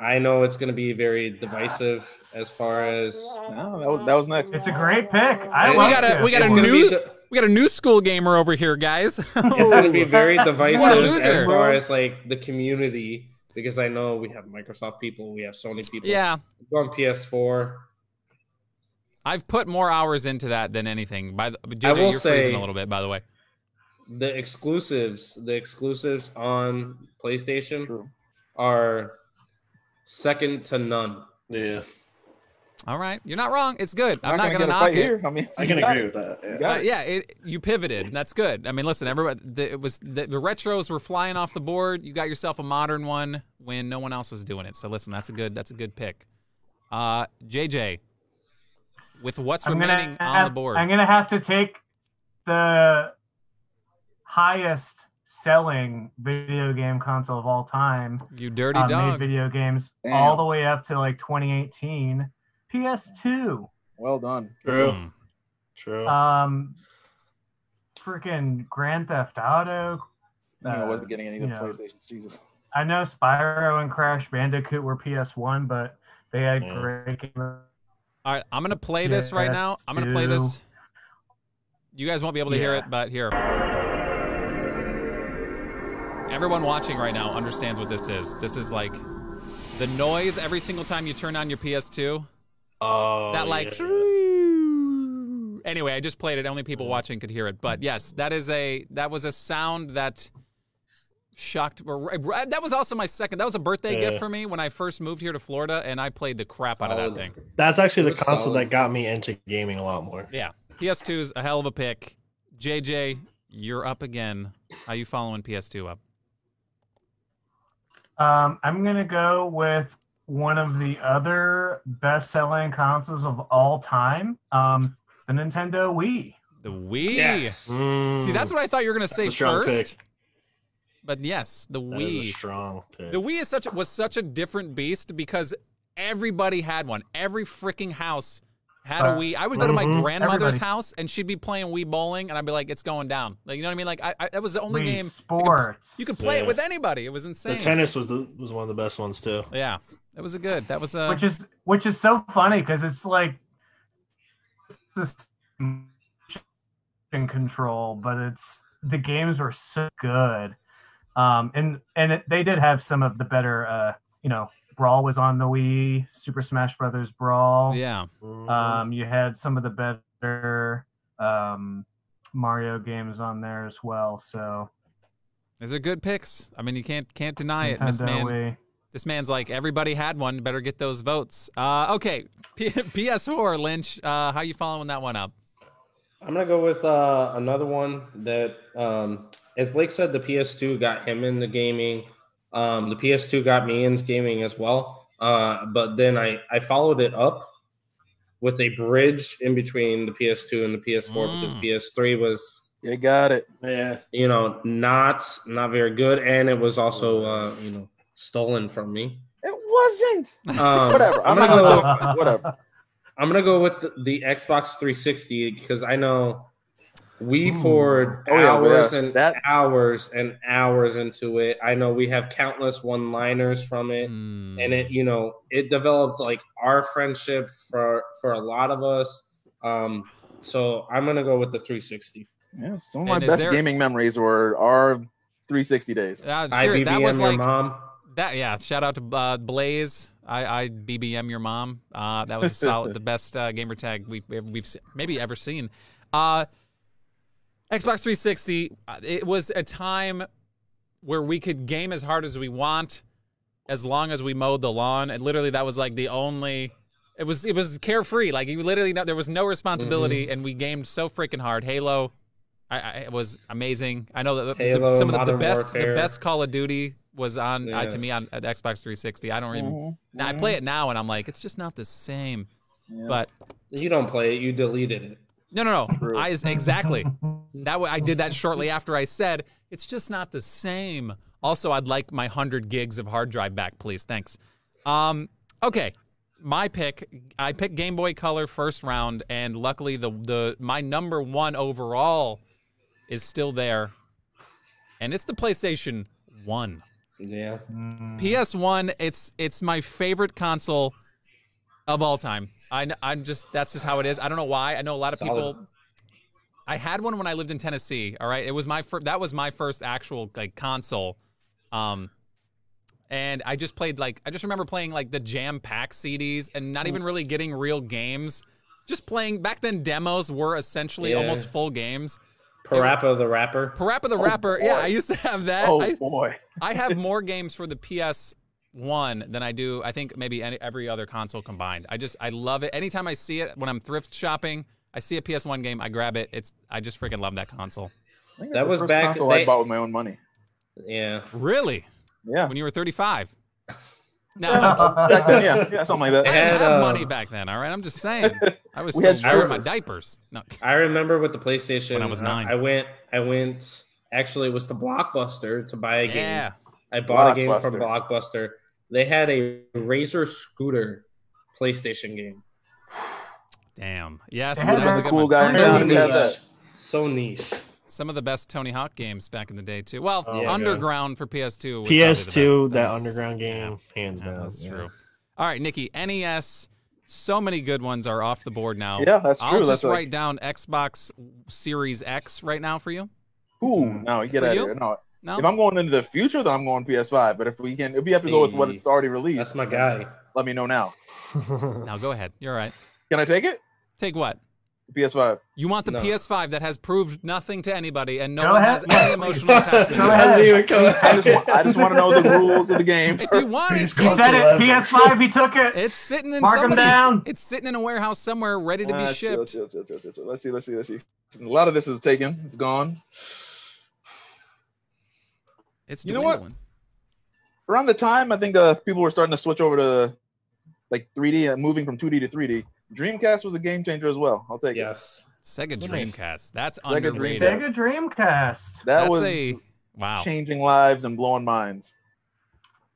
I know it's going to be very divisive as far as No, that was next. It's a great pick. We got a new school gamer over here, guys. It's going to be very divisive loser. as far as like the community, because I know we have Microsoft people, we have Sony people. Yeah. Go on PS4. I've put more hours into that than anything. JJ, I will you're say, freezing a little bit, by the way. The exclusives on PlayStation are second to none. Yeah. All right, you're not wrong. It's good. I'm not gonna gonna get a knock fight it. here. I mean, I can agree with that. You Yeah. got it. Yeah, you pivoted. And that's good. I mean, listen, everybody, it was the retros were flying off the board. You got yourself a modern one when no one else was doing it. So listen, that's a good pick. JJ, with what's remaining on the board, I'm gonna have to take the highest selling video game console of all time. you dirty dog. Made video games Damn. all the way up to like 2018. PS2. Well done. True. True. Freaking Grand Theft Auto. I wasn't getting any of the you know, PlayStations. Jesus. I know Spyro and Crash Bandicoot were PS1, but they had great games. All right, I'm gonna play this right now. I'm gonna play this. You guys won't be able to hear it, but here. Everyone watching right now understands what this is. This is like the noise every single time you turn on your PS2. Oh, That like. yeah. Anyway, I just played it. Only people watching could hear it. But yes, that was a sound that shocked. That was also my second. That was a birthday gift for me when I first moved here to Florida, and I played the crap out of that thing. That's actually It the was console solid. that got me into gaming a lot more. Yeah, PS2's a hell of a pick. JJ, you're up again. How you following PS2 up? I'm gonna go with one of the other best-selling consoles of all time, the Nintendo Wii. The Wii. Yes. See, that's what I thought you were gonna say That's a strong first. pick. But yes, the That Wii. is a strong pick. The Wii was such a different beast because everybody had one. Every freaking house had a Wii. I would go to my grandmother's Everybody. house and she'd be playing Wii bowling, and I'd be like, "It's going down." Like, you know what I mean? Like, that was the only Wii game Sports. you could play it Yeah. with anybody. It was The insane. tennis was one of the best ones too. Yeah, it was a good. That was a. which is so funny because it's like this in control, but the games were so good, they did have some of the better. Brawl was on the Wii. Super Smash Brothers Brawl. Yeah. You had some of the better Mario games on there as well. So These are good picks. I mean, you can't deny it. Nintendo This man's like, everybody had one. Better get those votes. Okay, PS4, Lynch. How you following that one up? I'm gonna go with another one that, as Blake said, the PS2 got him into gaming. The PS2 got me into gaming as well. But then I followed it up with a bridge in between the PS2 and the PS4 because PS3 was, You got it. Yeah. not very good, and it was also stolen from me. It wasn't. Um, Whatever. I'm not gonna joke. Whatever. I'm gonna go with the Xbox 360 because I know we poured hours and hours and hours into it. I know we have countless one-liners from it, and it developed like our friendship for a lot of us. So I'm gonna go with the 360. Yeah, some of my best gaming memories were our 360 days. That IBBM was your like mom. Shout out to Blaze. I BBM your mom. That was the best gamer tag we've maybe ever seen. Xbox 360. It was a time where we could game as hard as we want, as long as we mowed the lawn. And literally, that was like the only. It was carefree. Like you literally, there was no responsibility, and we gamed so freaking hard. Halo, it was amazing. I know that Halo, some of the Warfare. best Call of Duty was on to me on at Xbox 360. I don't even. Now I play it now, and I'm like, it's just not the same. Yeah. But You don't play it; you deleted it. no. Exactly. I did that shortly after I said it's just not the same. Also, I'd like my 100 gigs of hard drive back, please. Thanks. Okay. My pick, I picked Game Boy Color first round, and luckily my number one overall is still there, and it's the PlayStation 1. Yeah. PS1, it's my favorite console of all time. That's just how it is. I don't know why. I know a lot of people. I had one when I lived in Tennessee. All right, it was that was my first actual console. And I just remember playing like the Jam Pack CDs and not even really getting real games. Just playing, back then demos were essentially almost full games. Parappa the Rapper. Parappa the Rapper, yeah, I used to have that. Oh boy. I have more games for the PS1 PS1 than I do, I think, maybe every other console combined. I love it. Anytime I see it, when I'm thrift shopping, I see a PS1 game, I grab it. I just freaking love that console. I think That was the first back. console I bought with my own money. Yeah. Really? Yeah. When you were 35? No, Back then, yeah, something like that. I didn't have money back then, all right? I'm just saying. I was still wearing my diapers. No. I remember with the PlayStation, when I was 9. I went, actually, it was to Blockbuster to buy a game. Yeah. I bought a game from Blockbuster. They had a Razor Scooter PlayStation game. Damn. Yes, that was a cool one. guy in town who had that. So niche. Some of the best Tony Hawk games back in the day, too. Well, yeah. Underground for PS2 was PS2, that Underground game, hands down. That's true. All right, Nikki, NES, so many good ones are off the board now. Yeah, that's true. I'll just write down Xbox Series X right now for you. Ooh, no, get out of here. No. If I'm going into the future, then I'm going PS5. But if we have to go with what it's already released, that's my guy. Let me know now. Now go ahead. You're all right. Can I take it? Take what? PS5. You want the PS5 that has proved nothing to anybody and no Go one ahead. has any emotional attachment. Go ahead. I just want to know the rules of the game. If you want it, He said it. PS5. He took it. it's sitting in Mark 'em down. It's sitting in a warehouse somewhere, ready to be shipped. Chill. Let's see. A lot of this is taken. It's gone. It's you know what? dwindling. Around the time I think people were starting to switch over to like 3D and moving from 2D to 3D. Dreamcast was a game changer as well. I'll take it. Yes. Sega Dreamcast. That's Sega underrated. Sega Dreamcast. That was wow. changing lives and blowing minds.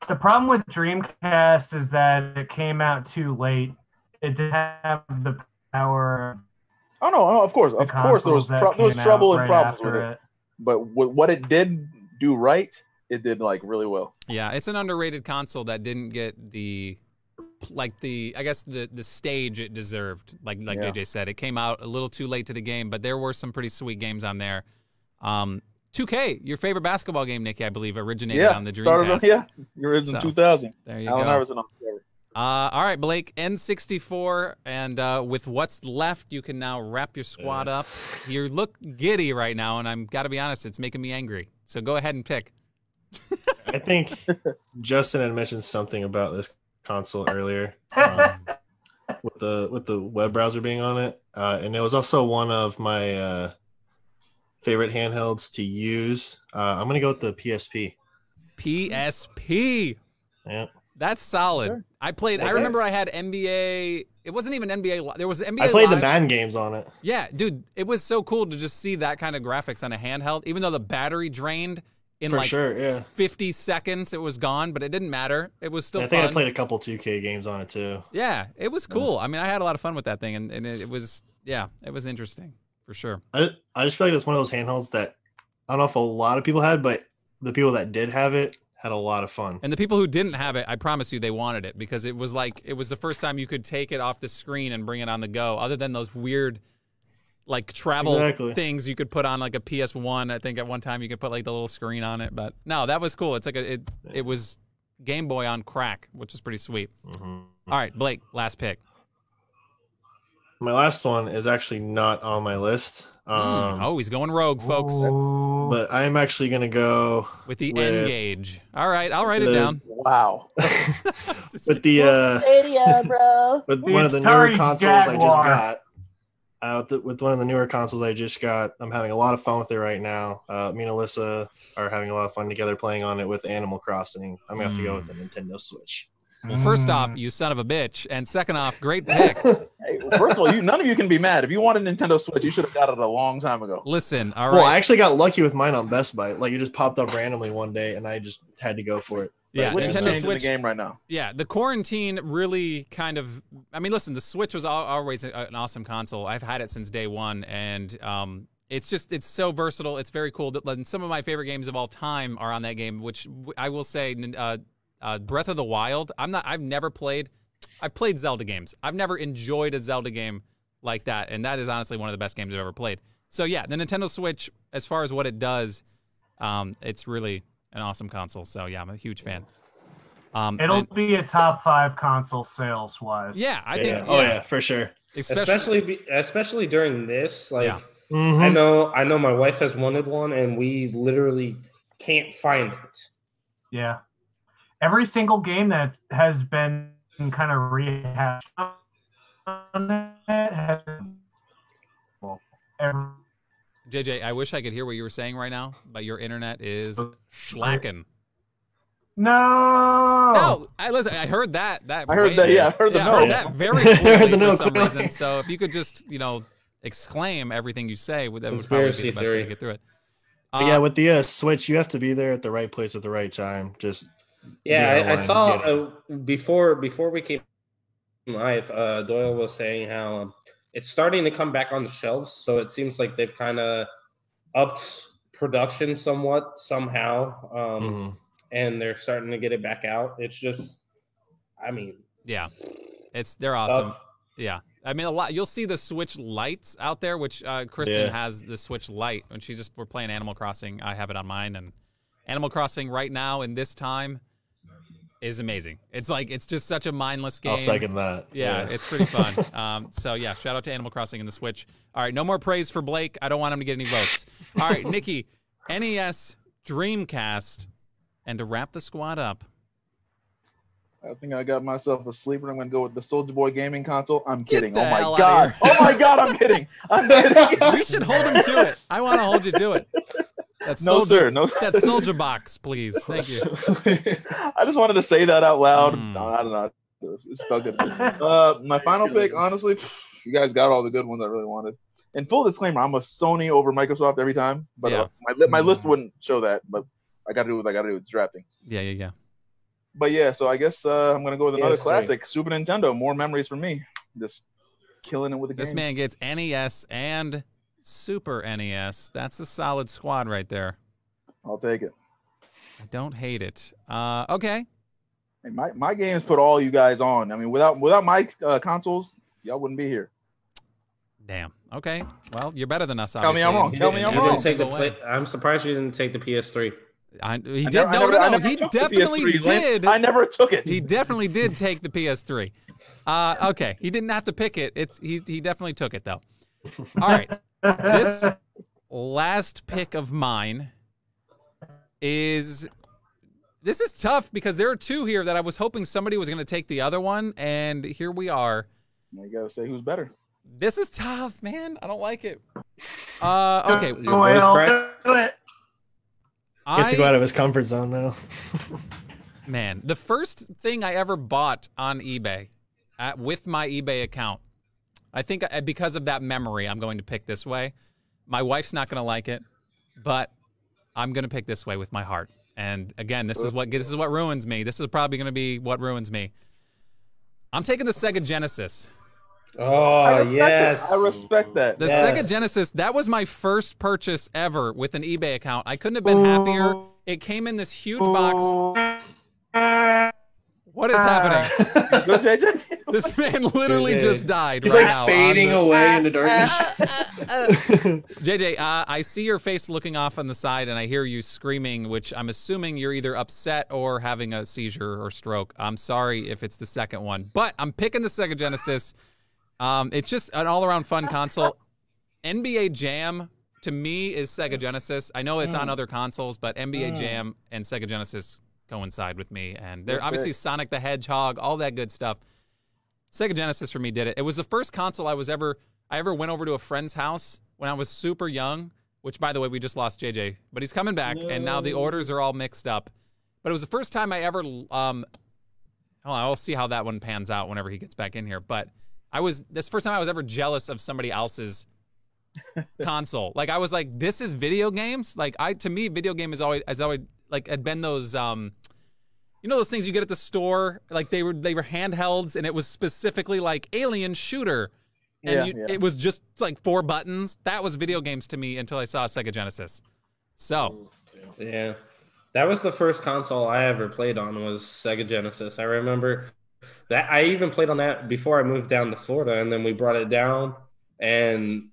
The problem with Dreamcast is that it came out too late. It didn't have the power. Oh no, of course there was trouble and problems with it. But what it did do right, it did like really well. Yeah, it's an underrated console that didn't get the stage it deserved. Like JJ said, it came out a little too late to the game, but there were some pretty sweet games on there. 2K, your favorite basketball game, Nikki, I believe, originated on the Dreamcast. You're in 2000. There you Allen go. Iverson on all right, Blake, N64, and with what's left, you can now wrap your squad up. You look giddy right now, and I'm got to be honest, it's making me angry. So go ahead and pick. I think Justin had mentioned something about this console earlier, with the web browser being on it, and it was also one of my favorite handhelds to use. I'm gonna go with the PSP. PSP. Yeah. That's solid. Sure. I remember I had NBA. It wasn't even NBA. There was NBA. I played Live. the Madden games on it. Yeah, dude, it was so cool to just see that kind of graphics on a handheld. Even though the battery drained in 50 seconds, it was gone, but it didn't matter. It was still fun. I think I played a couple 2K games on it too. Yeah, it was cool. I mean, I had a lot of fun with that thing, and it was interesting for sure. I just feel like it's one of those handhelds that I don't know if a lot of people had, but the people that did have it had a lot of fun. And the people who didn't have it, I promise you, they wanted it because it was the first time you could take it off the screen and bring it on the go. Other than those weird, like travel things you could put on like a PS1. I think at one time you could put like the little screen on it. But no, that was cool. It's like it was Game Boy on crack, which is pretty sweet. Mm-hmm. All right, Blake, last pick. My last one is actually not on my list. He's going rogue, folks. But I am actually going to go with the N-Gage. All right, I'll write it down. Wow. With the Stadia, bro. with one of the newer consoles I just got. With one of the newer consoles I just got, I'm having a lot of fun with it right now. Me and Alyssa are having a lot of fun together playing on it with Animal Crossing. I'm going to have to go with the Nintendo Switch. Well, first off, you son of a bitch. And second off, great pick. Hey, first of all, none of you can be mad. If you want a Nintendo Switch, you should have got it a long time ago. Listen, all right. Well, I actually got lucky with mine on Best Buy. Like, it just popped up randomly one day, and I just had to go for it. Yeah, Nintendo Switch the game right now. Yeah, the quarantine really kind of. I mean, listen, the Switch was always an awesome console. I've had it since day one, and it's so versatile. It's very cool. And some of my favorite games of all time are on that game, which I will say, Breath of the Wild. I've never played. I've played Zelda games. I've never enjoyed a Zelda game like that, and that is honestly one of the best games I've ever played. So yeah, the Nintendo Switch, as far as what it does, it's really an awesome console. So yeah, I'm a huge fan. It'll be a top 5 console sales wise. Yeah, I think. Yeah. Oh yeah, for sure. Especially during this, like Mm-hmm. I know my wife has wanted one, and we literally can't find it. Yeah. every single game that has been kind of rehashed on it has JJ, I wish I could hear what you were saying right now, but your internet is schlacking. No, listen. I heard that. I heard that. Yeah, I heard the I no. heard that very clearly the no for some clearly. reason. So if you could just, exclaim everything you say, that would probably Conspiracy be the best way theory. to get through it. But yeah, with the Switch, you have to be there at the right place at the right time. Just Yeah, I online, saw before we came live. Doyle was saying how it's starting to come back on the shelves. So it seems like they've kind of upped production somewhat somehow, and they're starting to get it back out. It's just, I mean, yeah, they're awesome. tough. Yeah. I mean, a lot. You'll see the Switch Lights out there, which Kristen has the Switch Lite. When we're playing Animal Crossing, I have it on mine. And Animal Crossing right now in this time is amazing. It's just such a mindless game. I'll second that. Yeah, it's pretty fun. So yeah, shout out to Animal Crossing and the Switch. All right, no more praise for Blake. I don't want him to get any votes. All right, Nikki, NES, Dreamcast, and to wrap the squad up. I think I got myself a sleeper. I'm going to go with the Soulja Boy gaming console. I'm Get kidding. the Oh my hell outta god. here. Oh my god, I'm kidding. I'm kidding. We should hold him to it. I want to hold you to it. That's No, sir. No. That Soulja box, please. Thank you. I just wanted to say that out loud. Mm. No, I don't know. It felt good. My final pick, honestly, you guys got all the good ones I really wanted. And full disclaimer, I'm a Sony over Microsoft every time, but Yeah. my list wouldn't show that. But I got to do what I got to do with drafting. Yeah. But yeah, so I guess I'm gonna go with another PS3. classic, Super Nintendo. More memories for me. Just killing it with the game. This man gets NES and Super NES. That's a solid squad right there. I'll take it. I don't hate it. Okay. Hey, my games put all you guys on. I mean, without my consoles, y'all wouldn't be here. Damn. Okay. Well, you're better than us. Tell me I'm obviously, wrong. in- Tell me in I'm every wrong. single way. I'm surprised you didn't take the PS3. He did. I never He took the definitely PS3, Lance. did. I never took it. He definitely did take the PS3. Okay. He didn't have to pick it. He definitely took it though. All right. This last pick of mine is. This is tough because there are two here that I was hoping somebody was going to take the other one, and here we are. You gotta say who's better. This is tough, man. I don't like it. Okay. Your voice cracked? Do it. Gets to go out of his comfort zone now. Man, the first thing I ever bought on eBay with my eBay account, I think because of that memory, I'm going to pick this way. My wife's not going to like it, but I'm going to pick this way with my heart. And again, this is what ruins me. This is probably going to be what ruins me. I'm taking the Sega Genesis. Oh, yes. I respect that. The Yes. Sega Genesis, that was my first purchase ever with an eBay account. I couldn't have been happier. It came in this huge box. What is happening? Go, JJ. This man literally JJ. just died He's right like now. fading away into darkness. JJ, I see your face looking off on the side, and I hear you screaming, which I'm assuming you're either upset or having a seizure or stroke. I'm sorry if it's the second one, but I'm picking the Sega Genesis. It's just an all-around fun console. NBA Jam, to me, is Sega Genesis. I know it's on other consoles, but NBA Jam and Sega Genesis coincide with me. And they're obviously Sonic the Hedgehog, all that good stuff. Sega Genesis for me did it. It was the first console I ever went over to a friend's house when I was super young, which, by the way, we just lost JJ. But he's coming back, and now the orders are all mixed up. But it was the first time I ever hold on, I'll see how that one pans out whenever he gets back in here. But this is the first time I was ever jealous of somebody else's console. Like, I was like, this is video games? Like, to me, video game has always like, had been those, you know those things you get at the store? Like, they were handhelds, and it was specifically like Alien Shooter. And it was just like 4 buttons. That was video games to me until I saw Sega Genesis. So. Yeah. That was the first console I ever played on was Sega Genesis. I remember that I even played on that before I moved down to Florida, and then we brought it down, and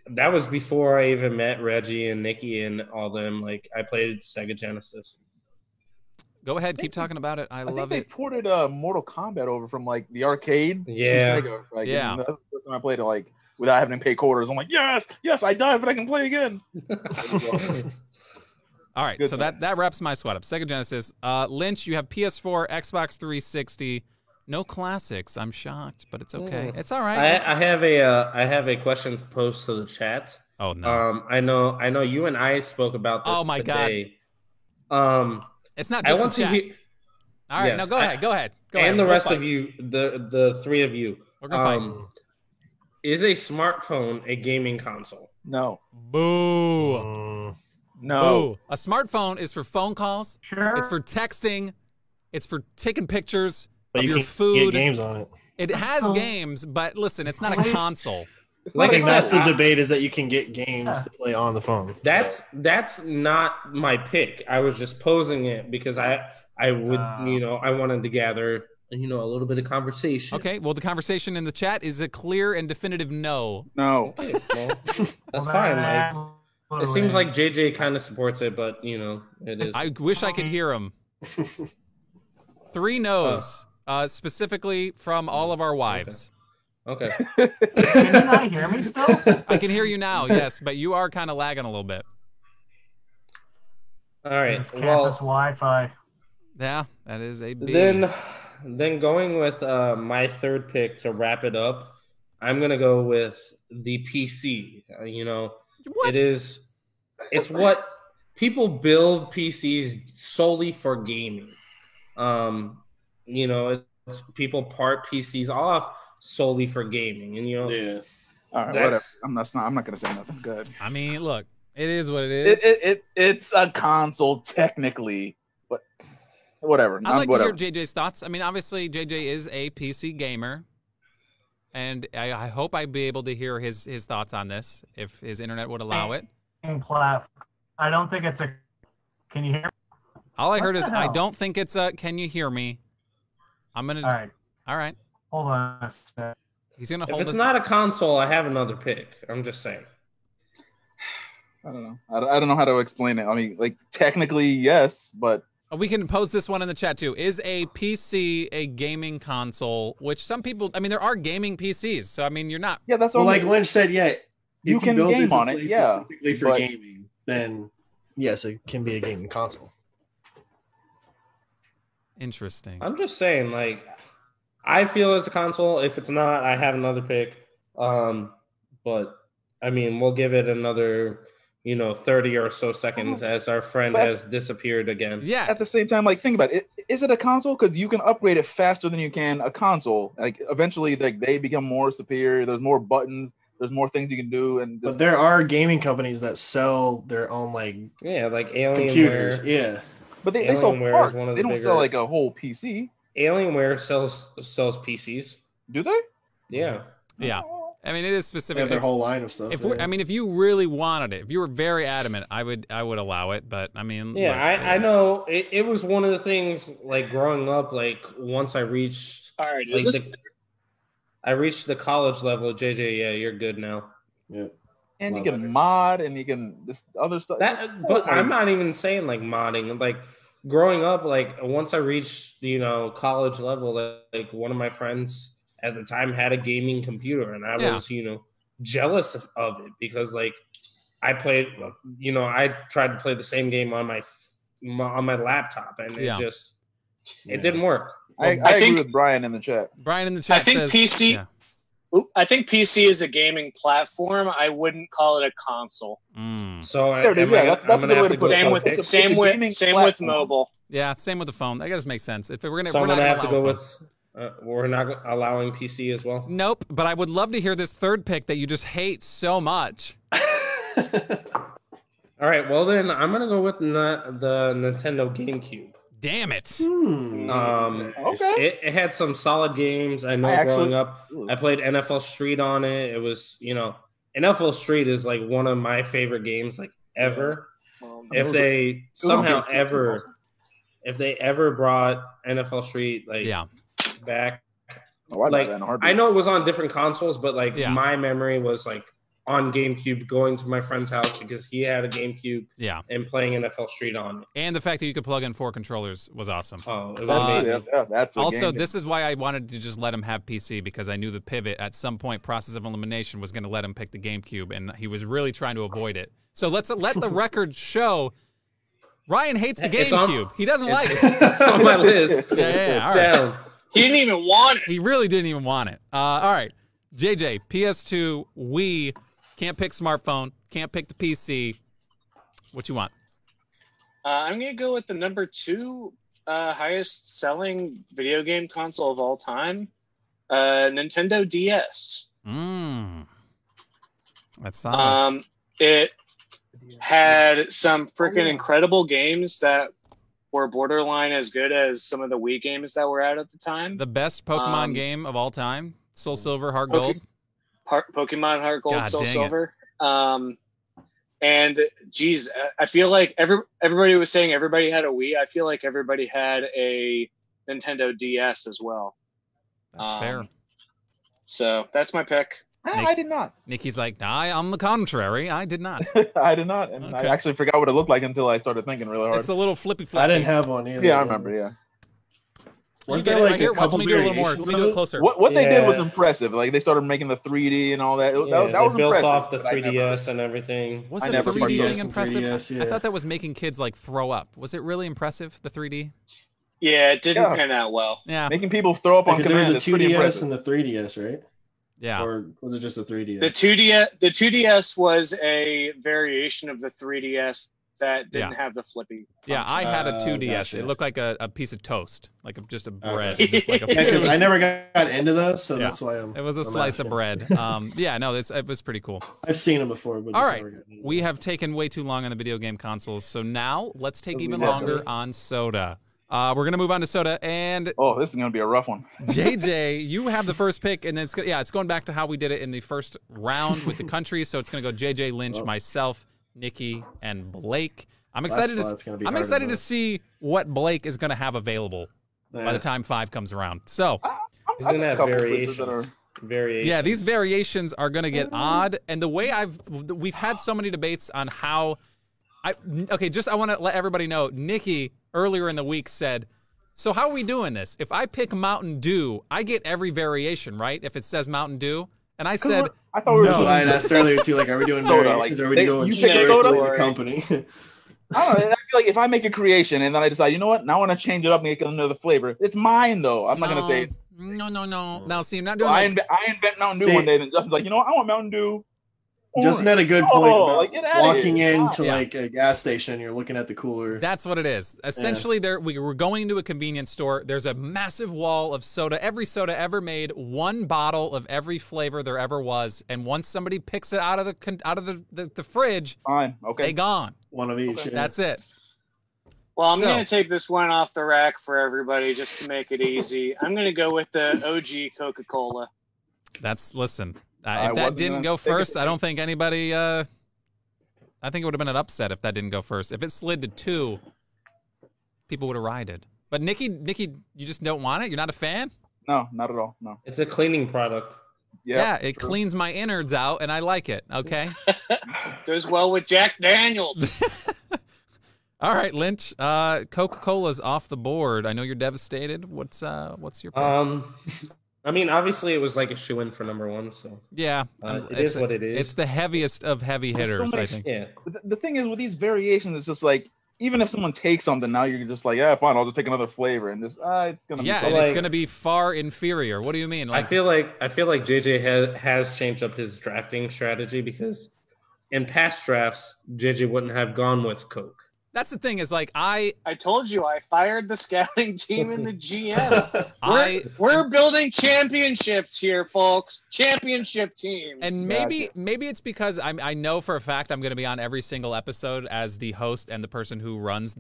that was before I even met Reggie and Nikki and all them. Like, I played Sega Genesis. Go ahead, keep talking about it. I love think it. they ported Mortal Kombat over from like the arcade Yeah. to Sega. Like, Yeah. and that's the first time I played it like without having to pay quarters. I'm like, yes, I died, but I can play again. All All right, Good so time. that wraps my sweat up. Sega Genesis. Lynch, you have PS4, Xbox 360. No classics. I'm shocked, but it's okay. It's all right. I have a question to post to the chat. Oh no. I know you and I spoke about this Oh my today. It's not I just want the to chat. hear. All right, Yes, now go ahead. Go ahead. And the We'll rest fight. of you, the three of you. We're gonna fight. Is a smartphone a gaming console? No. Boo. No. Boo. A smartphone is for phone calls. Sure. It's for texting. It's for taking pictures But of you your can food. get games on it. It has games, but listen, it's not a console. It's Like not I a said, That's the I- debate, is that you can get games to play on the phone. That's not my pick. I was just posing it because I would I wanted to gather a little bit of conversation. Okay, well, the conversation in the chat is a clear and definitive no. No. Okay, well, that's fine. Like, it seems like JJ kind of supports it, but it is. I wish I could hear him. 3 no's, specifically from all of our wives. Okay. Can you not hear me still? I can hear you now, yes, but you are kind of lagging a little bit. All right. This Well, campus Wi-Fi. Yeah, that is a B. then going with my third pick to wrap it up, I'm gonna go with the PC. What? It's what people build PCs solely for gaming. It's people part PCs off solely for gaming, and Yeah. All right, That's- whatever. I'm not gonna say nothing. Good. I mean, look, it is what it is. It's a console technically, but whatever. I'd like whatever. to hear JJ's thoughts. I mean, obviously, JJ is a PC gamer, and I hope I'd be able to hear his thoughts on this if his internet would allow it. I don't think it's a. Can you hear me? All I What heard the is, I hell? don't think it's a, can you hear me? I'm going to, All right. all right. Hold on a sec. He's going to if hold it's his, not a console, I have another pick. I'm just saying. I don't know. I don't know how to explain it. I mean, like technically yes, but we can post this one in the chat too. Is a PC a gaming console? Which some people, I mean, there are gaming PCs. So, I mean, you're not, yeah, that's Well, only like Lynch said, yeah, if You can build game to on it, play yeah, specifically for but- gaming, then yes, it can be a gaming console. interesting. I'm just saying, like, I feel it's a console. If it's not, I have another pick. But I mean, we'll give it another, 30 or so seconds as our friend But- has disappeared again. Yeah. at the same time, like think about it. Is it a console? Because you can upgrade it faster than you can a console. Like eventually, like they become more superior. There's more buttons. There's more things you can do, and But there are gaming companies that sell their own like Yeah, like Alienware. computers. Yeah. but they sell Alienware is parts. one of They the don't bigger- sell like a whole PC, Alienware sells PCs. do they? Yeah. Yeah. I mean, it is They specific. have their It's- whole line of stuff. If yeah. I mean, if you really wanted it, if you were very adamant, I would allow it. But I mean, Yeah, look, I know it was one of the things like growing up, like once I reached All right, like is this I reached the college level. JJ, yeah, you're good now. yeah. And you Lot can better. mod, and you can this other stuff. Just- That, but I'm not even saying like modding. Like growing up, like once I reached college level, like one of my friends at the time had a gaming computer, and I Yeah. was jealous of it because like I played, I tried to play the same game on my laptop, and Yeah. it didn't work. I I agree think- with Brian in the chat. Brian in the chat I think says, PC yeah. I think PC is a gaming platform. I wouldn't call it a console. Mm. So There it is, yeah, that's a good way to put it. Same It's a with same with gaming same with platform. mobile. Yeah, same with the phone. That just makes sense. If we're gonna, So we're I'm not gonna gonna have to allow go a phone. with. We're not allowing PC as well. Nope. But I would love to hear this third pick that you just hate so much. All right. Well, then I'm gonna go with the Nintendo GameCube. Damn it. Okay. It had some solid games. I know I actually- growing up, I played NFL Street on it. It was, NFL Street is like one of my favorite games like ever. If they somehow if they ever brought NFL Street like Yeah. back, Oh, I'd buy like that in a heartbeat. I know it was on different consoles, but like Yeah. my memory was like on GameCube, going to my friend's house because he had a GameCube Yeah. and playing NFL Street on it. And the fact that you could plug in 4 controllers was awesome. Oh, it was That's, amazing. that's a Also, game. this is why I wanted to just let him have PC, because I knew the pivot at some point, process of elimination, was going to let him pick the GameCube, and he was really trying to avoid it. So let the record show Ryan hates the It's on- GameCube. He doesn't like it. It's on my list. Yeah, all right. Down. He didn't even want it. He really didn't even want it. All right. JJ, PS2, Wii, can't pick smartphone, can't pick the PC. What you want? I'm going to go with the number 2 highest selling video game console of all time, Nintendo DS. That's solid. It had some freaking incredible games that were borderline as good as some of the Wii games that were out at the time. The best Pokemon game of all time, Soul Silver, Heart Gold. Pokemon Heart Gold, God Soul dang it. Silver. And geez, I feel like everybody was saying everybody had a Wii. I feel like everybody had a Nintendo DS as well. That's fair. So that's my pick. I did not. Nikki's like, on the contrary, I did not. I did not, and I actually forgot what it looked like until I started thinking really hard. It's a little flippy floppy. I didn't have one either. Yeah, I remember. Yeah. Weren't Get there it like right here. a couple Watch me do it a little more. variations Let me do of it closer. What they did was Yeah. impressive. Like they started making the 3D and all that. That was They built impressive. off the but I never- 3DS and everything. Was I it never 3D played being those. impressive? 3DS, I yeah. thought that was making kids like throw up. Was it really impressive, the 3D? Yeah, it didn't Yeah. pan out well. Yeah. Making people throw up on Because there command was is the pretty 2DS impressive. and the 3DS, right? Yeah. Or was it just the 3DS? The 2DS was a variation of the 3DS that didn't have the flippy. Yeah, I had a 2DS. Gotcha. It looked like a piece of toast, like just a bread. Okay. Just like a, Yeah, because it I was- never got into those, so Yeah. that's why I'm. It was a I'm slice of asking. bread. Yeah, no, it was pretty cool. I've seen them before, but All just right, never got into we them. have taken way too long on the video game consoles, so now let's take even Definitely. longer on soda. We're gonna move on to soda, and Oh, this is gonna be a rough one. JJ, you have the first pick, and then it's going back to how we did it in the first round with the countries. So it's gonna go JJ, Lynch, Oh. myself, Nikki, and Blake. I'm Last excited spot's gonna be I'm hard excited to to miss. see what Blake is gonna have available by Yeah. the time 5 comes around. So He's gonna have Variations. variations. yeah, these variations are gonna get odd, and the way we've had so many debates on how I want to let everybody know. Nikki earlier in the week said, so how are we doing this? If I pick Mountain Dew, I get every variation, right? If it says Mountain Dew, and I said, I thought we were No, just I asked earlier too. Like, are we doing Soda, variations? like, Are we they- going you pick strictly soda? the company? I don't know. I feel like if I make a creation and then I decide, you know what, now I want to change it up and make another flavor. It's mine though. I'm not gonna say it. No. Now, see, I'm not So doing. I Like, invent Mountain Dew See- one day, and Justin's like, you know what, I want Mountain Dew. Justin had a good Oh, point about like, get outta walking here. into Yeah. like a gas station. You're looking at the cooler. That's what it is. Essentially, we were going into a convenience store. There's a massive wall of soda. Every soda ever made, one bottle of every flavor there ever was. And once somebody picks it out of the fridge, Fine. Okay. they gone. One of each. Okay. Yeah. That's it. Well, I'm So- going to take this one off the rack for everybody just to make it easy. I'm going to go with the OG Coca-Cola. Listen. I If that wasn't didn't gonna go take it. first, I don't think anybody. I think it would have been an upset if that didn't go first. If it slid to 2, people would have rided. But Nikki, you just don't want it. You're not a fan. No, not at all. No. It's a cleaning product. Yeah, it true. cleans my innards out, and I like it. Okay. Goes well with Jack Daniels. All right, Lynch. Coca-Cola's off the board. I know you're devastated. What's your pick? I mean, obviously, it was like a shoe-in for number 1. So Yeah, it is what it is. It's the heaviest of heavy There's so hitters, many- I think. yeah. But the thing is, with these variations, it's just like, even if someone takes something, now you're just like, yeah, fine, I'll just take another flavor, and just it's gonna Yeah, be and so it's like- going to be far inferior. What do you mean? I feel like JJ has changed up his drafting strategy because in past drafts, JJ wouldn't have gone with Coke. that's the thing. Is like I told you I fired the scouting team and the GM. I We're building championships here, folks. Championship teams. and maybe it's because I know for a fact I'm going to be on every single episode as the host and the person who runs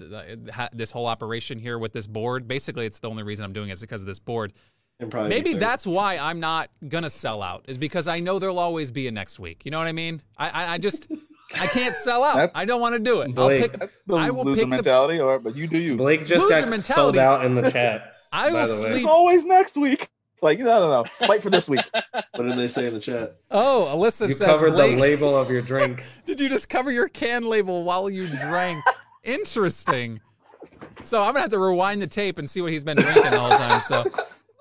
this whole operation here with this board. Basically, it's the only reason I'm doing it is because of this board. And probably Maybe third. that's why I'm not gonna sell out, is because I know there'll always be a next week. You know what I mean? I just I can't sell out. That's- I don't want to do it. Blake. I will loser pick the. mentality, all right, but you do you. Blake just Loser got mentality. sold out in the chat. I by will the way. sleep. It's always next week. Like, I don't know. Fight for this week. What did they say in the chat? Oh, Alyssa You says, covered Blake, the label of your drink. did you just cover your can label while you drank? Interesting. So I'm gonna have to rewind the tape and see what he's been drinking the whole time. So,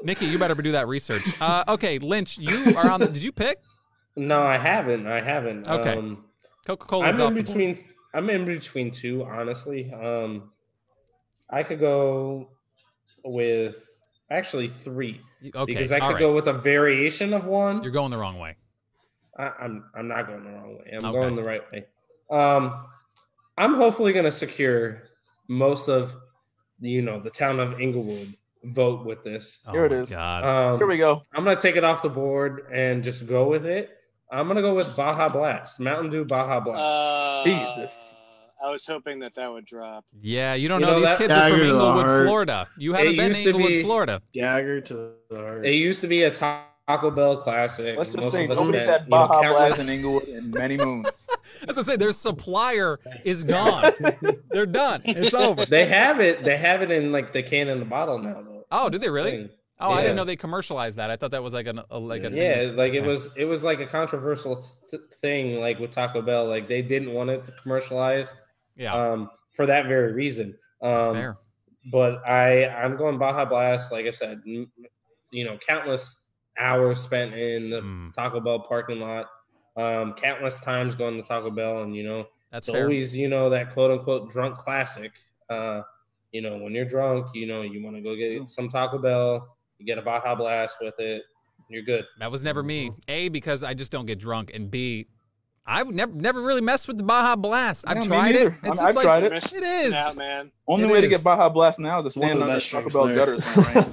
Nikki, you better do that research. Okay, Lynch, you are on. Did you pick? No, I haven't. Okay. Coca-Cola's I'm off in the board. between. I'm in between two, honestly. I could go with actually three. Okay, because I could go with a variation of one. You're going the wrong way. I'm not going the wrong way. I'm Okay. going the right way. I'm hopefully going to secure most of the town of Inglewood vote with this. Here it is. God. Here we go. I'm going to take it off the board and just go with it. I'm going to go with Baja Blast, Mountain Dew Baja Blast. Jesus. I was hoping that would drop. Yeah, you don't know these kids are from Inglewood, Florida. You haven't been to Inglewood, Florida. Dagger to the heart. It used to be a Taco Bell classic. Let's just say nobody's had Baja Blast in Inglewood in many moons. As I say, their supplier is gone. They're done. It's over. They have it. They have it in like the can and the bottle now, though. Oh, did they really? Thing. Oh, yeah. I didn't know they commercialized that. I thought that was like a yeah, like it was like a controversial thing, like with Taco Bell. Like they didn't want it to commercialize. Yeah. For that very reason. That's fair. But I'm going Baja Blast. Like I said, countless hours spent in the Taco Bell parking lot. Countless times going to Taco Bell, and that's it's fair. always that quote unquote drunk classic. When you're drunk, you want to go get some Taco Bell. You get a Baja Blast with it. You're good. That was never me. A, because I just don't get drunk, and B, I've never really messed with the Baja Blast. I've tried it. I've tried it. It is. Out, man. Only way to get Baja Blast now is to stand on the Taco Bell gutters. Right?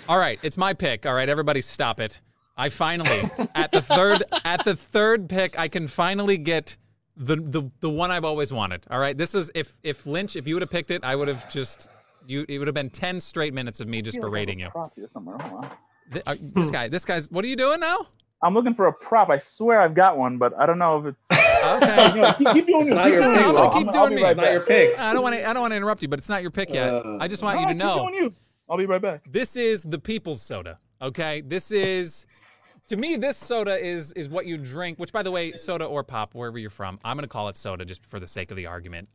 All right, it's my pick. All right, everybody, stop it. I finally at the third pick, I can finally get the one I've always wanted. All right, this is if Lynch, if you would have picked it, I would have just it would have been 10 straight minutes of me just berating you. This guy's. What are you doing now? I'm looking for a prop. I swear I've got one, but I don't know if it's okay. keep doing it's not your pick. I'm gonna keep doing me. It's not your pick. I don't want to interrupt you, but it's not your pick yet. I just want you to know. Keep doing you. I'll be right back. This is the people's soda. Okay, this is. To me, this soda is what you drink. Which, by the way, soda or pop, wherever you're from, I'm gonna call it soda just for the sake of the argument.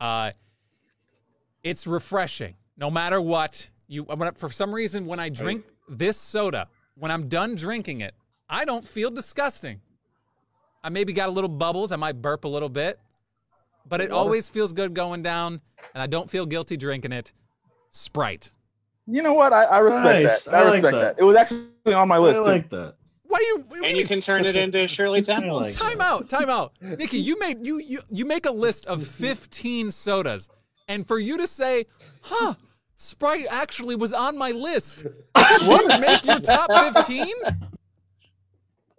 It's refreshing, no matter what. For some reason, when I drink this soda, when I'm done drinking it, I don't feel disgusting. I maybe got a little bubbles. I might burp a little bit, but it always feels good going down, and I don't feel guilty drinking it. Sprite. You know what? I respect that. I respect that. It was actually on my list. I like that. Why do you? And you can turn it into Shirley Temple. Like time out. Nikki, you make a list of 15 sodas, and for you to say, "Huh, Sprite actually was on my list," didn't make your top 15.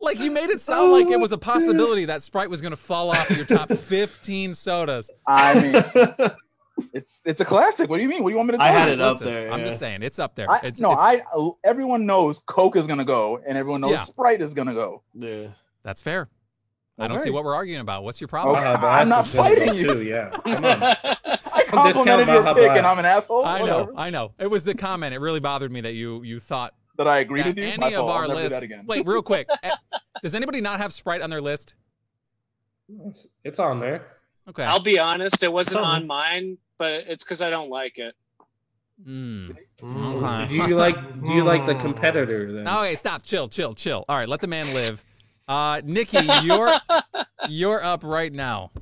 Like you made it sound like it was a possibility that Sprite was going to fall off your top 15 sodas. I mean, it's a classic. What do you mean? What do you want me to do? I had it Listen, up there. I'm just saying, it's up there. Everyone knows Coke is going to go, and everyone knows Sprite is going to go. Yeah. That's fair. I don't Okay. see what we're arguing about. What's your problem? Okay. I'm not fighting you. Too, yeah. Come on. I complimented your pick, and I'm an asshole. I know. It was the comment. It really bothered me that you thought that I agreed with you. Any of our I'll never do lists. that again. Wait, real quick. Does anybody not have Sprite on their list? It's on there. Okay. I'll be honest, it wasn't on mine, but it's because I don't like it. Okay. Do you like the competitor then? Okay, stop. Chill. All right, let the man live. Nikki, you're up right now.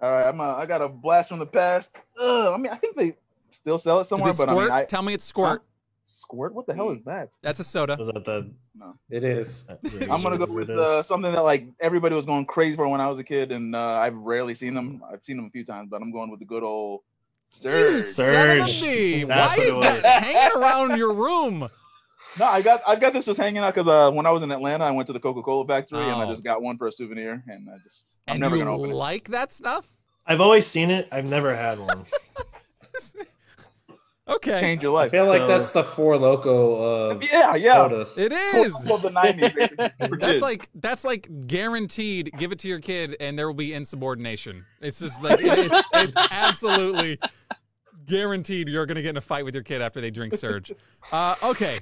All right, I got a blast from the past. I mean, I think they still sell it somewhere, Is it but Squirt? I mean, Tell me it's Squirt. Squirt? What the hell is that? That's a soda. Was that the? No, it is. I'm gonna go with something that like everybody was going crazy for when I was a kid, and I've rarely seen them. I've seen them a few times, but I'm going with the good old Surge. Surge. Why is that hanging around your room? No, I got this just hanging out because when I was in Atlanta, I went to the Coca-Cola factory and I just got one for a souvenir, and I'm never gonna open it. Like that stuff? I've always seen it. I've never had one. Okay. Change your life. I feel like that's the Four Loko. Yeah. Sodas. It is. Of the 90s, basically. That's like guaranteed. Give it to your kid, and there will be insubordination. It's just like it's absolutely guaranteed. You're gonna get in a fight with your kid after they drink Surge. Okay,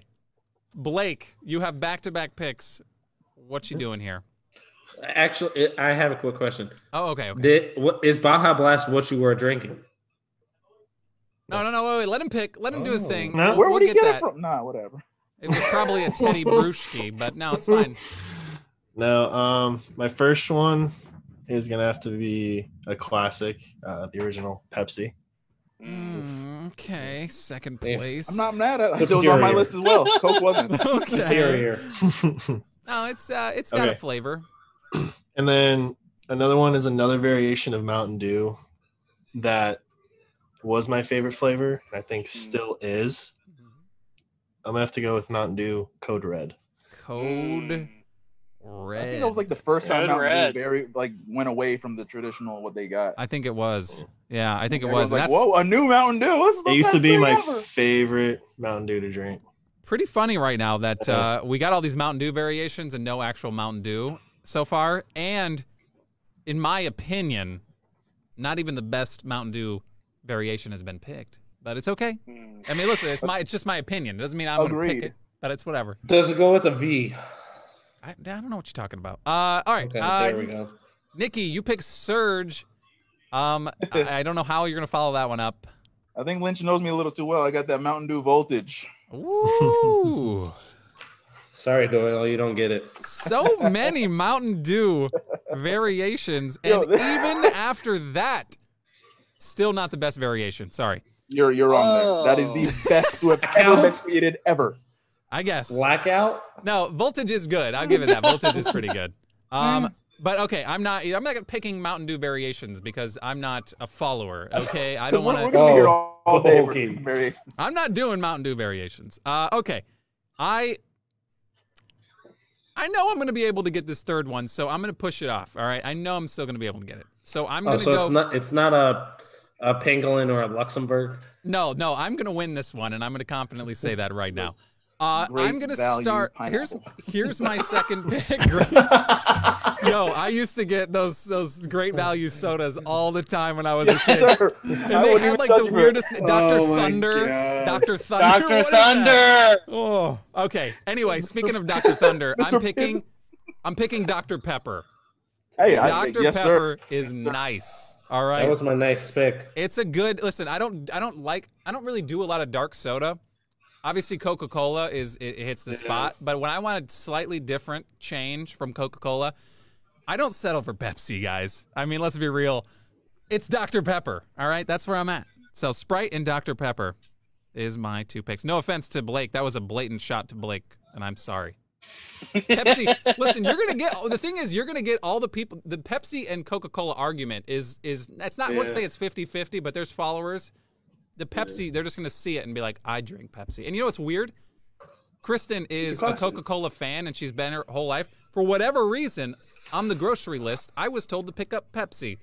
Blake, you have back-to-back picks. What you doing here? Actually, I have a quick question. Oh, okay. Is Baja Blast what you were drinking? No, wait. Let him pick. Let him do his thing. No. Where would he get that. it from? Nah, whatever. It was probably a Teddy Bruschi, but no, it's fine. No, my first one is gonna have to be a classic, the original Pepsi. Okay, second Yeah. place. I'm not mad at it. It was on my list as well. Coke wasn't. Okay. Superior. No, it's got a flavor. And then another one is another variation of Mountain Dew that was my favorite flavor, and I think still is. I'm gonna have to go with Mountain Dew Code Red. Code Red. I think that was like the first time Code Mountain Red. Dew went away from the traditional what they got. I think it was. Yeah, I think it Everyone's was. like, That's whoa, a new Mountain Dew. This is the It used to best be thing my ever. favorite Mountain Dew to drink. pretty funny right now that we got all these Mountain Dew variations and no actual Mountain Dew so far. And in my opinion, not even the best Mountain Dew variation has been picked. But it's okay. I mean, listen, it's just my opinion. It doesn't mean I'm going to pick it, but it's whatever. Does it go with a V? I don't know what you're talking about. All right. Okay, there we go. Nikki, you pick Surge. I don't know how you're going to follow that one up. I think Lynch knows me a little too well. I got that Mountain Dew voltage. Ooh. Sorry, Doyle, you don't get it. So many Mountain Dew variations. And even after that, still not the best variation. Sorry. You're wrong there. That is the best to have ever been created ever. I guess. Blackout? No, Voltage is good. I'll give it that. Voltage is pretty good. But okay, I'm not picking Mountain Dew variations because I'm not a follower. Okay, I don't want to. We're gonna be here all day for variations. I'm not doing Mountain Dew variations. Okay, I know I'm gonna be able to get this third one, so I'm gonna push it off. All right, I know I'm still gonna be able to get it. So I'm gonna go. So it's not a Pangolin or a Luxembourg. No, I'm gonna win this one, and I'm gonna confidently say that right now. I'm gonna start. Here's my second pick. Yo, I used to get those great value sodas all the time when I was a kid, and they had like the weirdest Dr. Thunder, Dr. Thunder, Dr. Thunder. Oh, okay. Anyway, speaking of Dr. Thunder, I'm picking Dr. Pepper. Hey, Dr. yes, Pepper sir. is nice. All right. That was my nice pick. It's a good. Listen, I don't really do a lot of dark soda. Obviously, Coca-Cola it hits the spot, but when I want a slightly different change from Coca-Cola, I don't settle for Pepsi, guys. I mean, let's be real. It's Dr. Pepper, all right? That's where I'm at. So Sprite and Dr. Pepper is my two picks. No offense to Blake. That was a blatant shot to Blake, and I'm sorry. Pepsi, listen, the thing is, you're going to get all the people. The Pepsi and Coca-Cola argument is it's not, let's say it's 50-50, but there's followers. The Pepsi, they're just going to see it and be like, I drink Pepsi. And you know what's weird? Kristen is a Coca-Cola fan, and she's been her whole life. For whatever reason, on the grocery list, I was told to pick up Pepsi.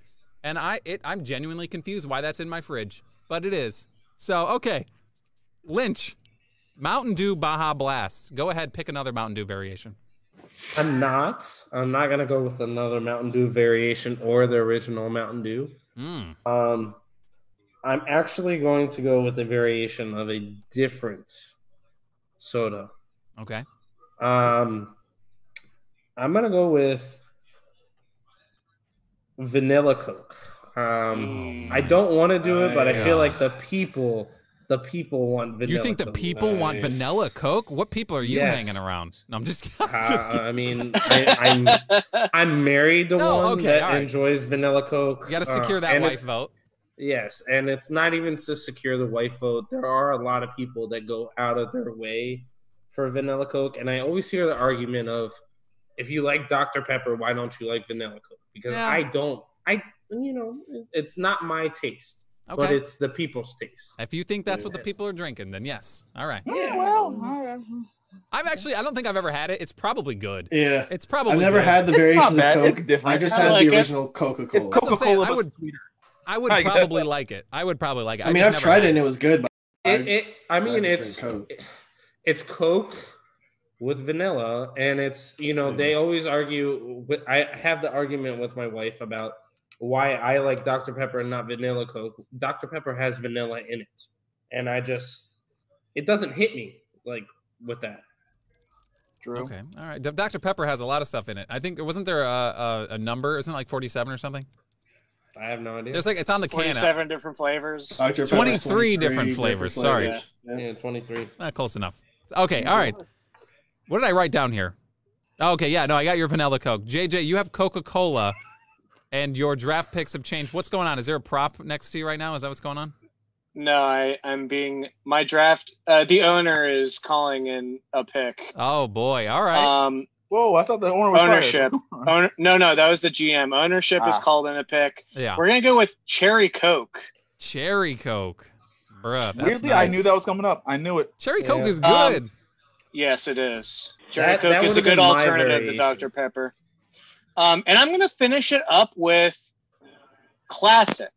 And I'm genuinely confused why that's in my fridge. But it is. So, okay. Lynch, Mountain Dew Baja Blast. Go ahead, pick another Mountain Dew variation. I'm not going to go with another Mountain Dew variation or the original Mountain Dew. I'm actually going to go with a variation of a different soda. Okay. I'm going to go with vanilla Coke. I don't want to do it, but I feel like the people want vanilla. You think the Coke. people want vanilla Coke? What people are you hanging around? No, I'm just kidding. I mean, I'm married to one that enjoys vanilla Coke. You got to secure that wife vote. Yes, and it's not even to secure the wife vote. There are a lot of people that go out of their way for vanilla Coke, and I always hear the argument of, if you like Dr. Pepper, why don't you like vanilla Coke? Because I don't. It's not my taste, but it's the people's taste. If you think that's what the people are drinking, then yes. All right. Yeah, well, all right. I don't think I've ever had it. It's probably good. Yeah. It's probably I've never good. had the variations of Coke. It's different. I just I had like the it. original Coca-Cola. It's Coca-Cola, but sweeter. I would probably like it. I would probably like it. I mean, I've tried it and it was good, but it's Coke with vanilla, and it's they always argue. I have the argument with my wife about why I like Dr. Pepper and not vanilla Coke. Dr. Pepper has vanilla in it, and it doesn't hit me like with that. True. Okay, all right. Dr. Pepper has a lot of stuff in it. I think wasn't there a number? Isn't it like 47 or something? I have no idea. There's it's on the can. 27 different flavors. 23 different flavors. Sorry. Yeah, 23. Not close enough. Okay, all right. What did I write down here? Okay, yeah, no, I got your vanilla Coke. JJ, you have Coca-Cola. And your draft picks have changed. What's going on? Is there a prop next to you right now? Is that what's going on? No, I'm being my draft. The owner is calling in a pick. Oh boy! All right. Whoa, I thought the owner was Ownership. No, that was the GM. Ownership is called in a pick. Yeah. We're gonna go with Cherry Coke. Cherry Coke, bruh. That's Weirdly, nice. I knew that was coming up. I knew it. Cherry Coke is good. Yes, it is. Cherry That Coke is a would've good been my alternative to variation. Dr. Pepper. And I'm going to finish it up with classic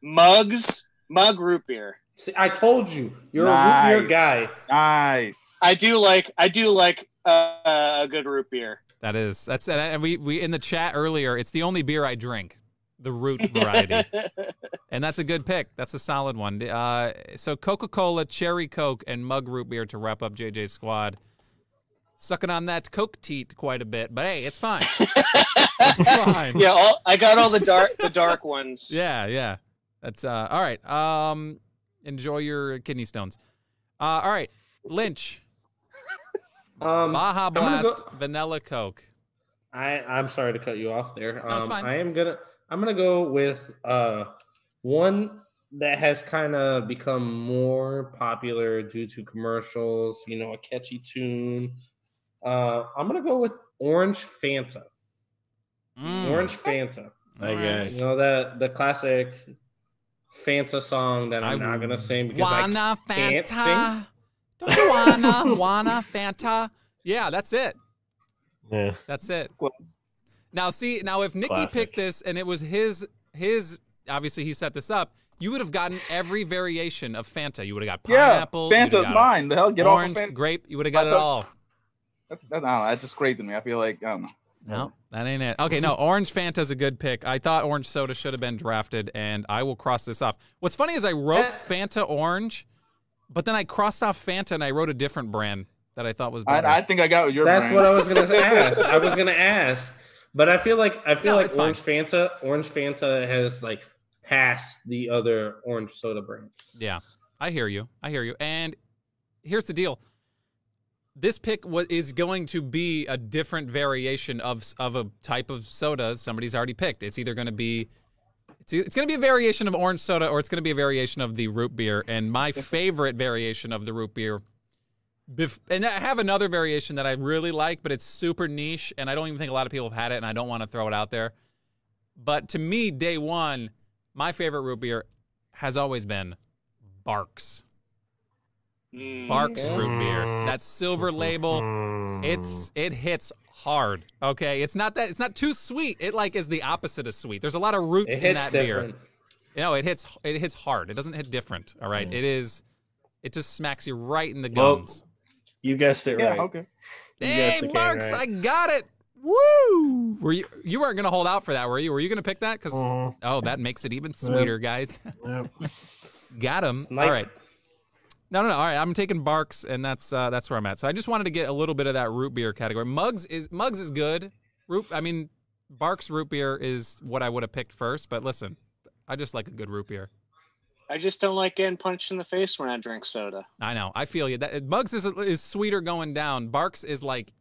mug root beer. See, I told you, you're Nice. a root beer guy. Nice. I do like a good root beer. That's and we in the chat earlier. It's the only beer I drink, the root variety, and that's a good pick. That's a solid one. So Coca-Cola, Cherry Coke, and mug root beer to wrap up JJ's squad. Sucking on that Coke teat quite a bit, but hey, it's fine. It's fine. Yeah, I got all the dark ones. Yeah. That's all right. Enjoy your kidney stones. All right, Lynch. Baja Blast, Vanilla Coke. I'm sorry to cut you off there. No, it's fine. I'm gonna go with one that has kind of become more popular due to commercials. You know, a catchy tune. I'm gonna go with Orange Fanta. Orange Fanta. Okay. You know the classic Fanta song that I'm not gonna sing because I can't sing. Don't you wanna Fanta? Yeah, that's it. Yeah. That's it. Now if Nikki Classic. picked this and it was his obviously he set this up, you would have gotten every variation of Fanta. You would have got pineapple. Yeah, Fanta's mine. The hell, get orange, off of Fanta. grape. You would have got it all. That's just crazy to me. I feel like I don't know. No, that ain't it. Okay, no, Orange Fanta's a good pick. I thought Orange Soda should have been drafted, and I will cross this off. What's funny is I wrote Fanta Orange, but then I crossed off Fanta and I wrote a different brand that I thought was better. I think I got your That's brand. what I was gonna ask. I was gonna ask, but I feel like it's fine. Orange Fanta has like passed the other orange soda brand. Yeah, I hear you. And here's the deal. This pick is going to be a different variation of a type of soda somebody's already picked. It's either going to be it's going to be a variation of orange soda or it's going to be a variation of the root beer. And my favorite variation of the root beer, and I have another variation that I really like, but it's super niche, and I don't even think a lot of people have had it, and I don't want to throw it out there. But to me, day one, my favorite root beer has always been Barks. Barks root beer. That silver label, it hits hard. Okay, it's not too sweet. It like is the opposite of sweet. There's a lot of root in that beer. You know, it hits hard. It doesn't hit different. All right, it just smacks you right in the gums. You guessed it right. Yeah, okay. Hey, Barks, right. I got it. Woo! You weren't gonna hold out for that, were you? Were you gonna pick that? Because that makes it even sweeter, guys. Yep. Got him. Sniper. All right. No. All right, I'm taking Barks, and that's where I'm at. So I just wanted to get a little bit of that root beer category. Mugs is good. Barks root beer is what I would have picked first. But listen, I just like a good root beer. I just don't like getting punched in the face when I drink soda. I know. I feel you. Mugs is sweeter going down. Barks is like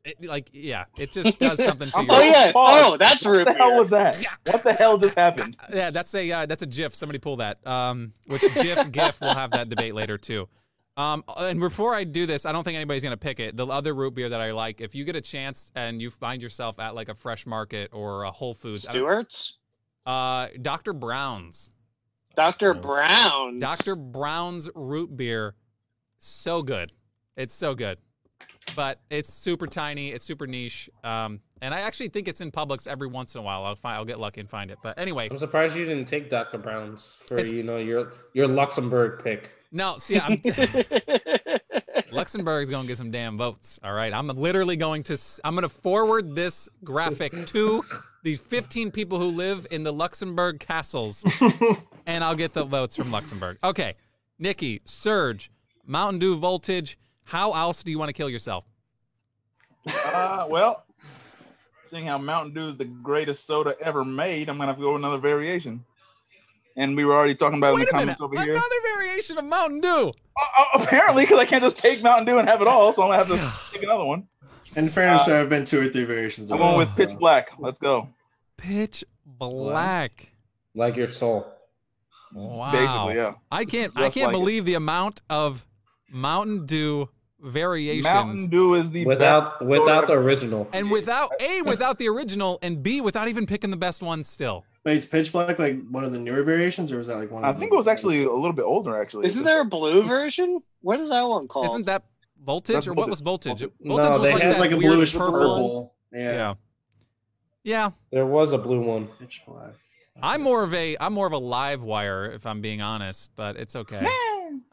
it just does something to you. Oh yeah. Oh, that's root beer. What the hell was that? What the hell just happened? Yeah, that's a GIF. Somebody pull that. Which GIF we'll have that debate later too. And before I do this, I don't think anybody's gonna pick it. The other root beer that I like, if you get a chance and you find yourself at like a Fresh Market or a Whole Foods, Stewart's? Dr. Brown's. Dr. Brown's. Dr. Brown's root beer, so good. It's so good. But it's super tiny. It's super niche. And I actually think it's in Publix every once in a while. I'll get lucky and find it. But anyway. I'm surprised you didn't take Dr. Brown's for your Luxembourg pick. No, see, Luxembourg's going to get some damn votes. All right. I'm going to forward this graphic to the 15 people who live in the Luxembourg castles, and I'll get the votes from Luxembourg. Okay. Nikki, Surge, Mountain Dew Voltage. How else do you want to kill yourself? Well, seeing how Mountain Dew is the greatest soda ever made, I'm going to have to go with another variation. And we were already talking about it in the comments over here. Another variation of Mountain Dew. Apparently, because I can't just take Mountain Dew and have it all, so I'm going to have to take another one. In fairness, there have been 2 or 3 variants. I'm going with Pitch Black. Let's go. Pitch black. Like your soul. Wow. Basically, yeah. I can't Just like believe the amount of Mountain Dew variations. Mountain Dew is the Without best the original. And without the original, and B, without even picking the best one still. Wait, is pitch black like one of the newer variations, or was that like one? I think it was actually a little bit older. Actually, Isn't there a blue version? What is that one called? Isn't that Voltage? That's or what was Voltage? No, Voltage was they like had that like a weird bluish purple. purple. Yeah. Yeah. There was a blue one. Pitch black. I'm more of a live wire, if I'm being honest, but it's okay.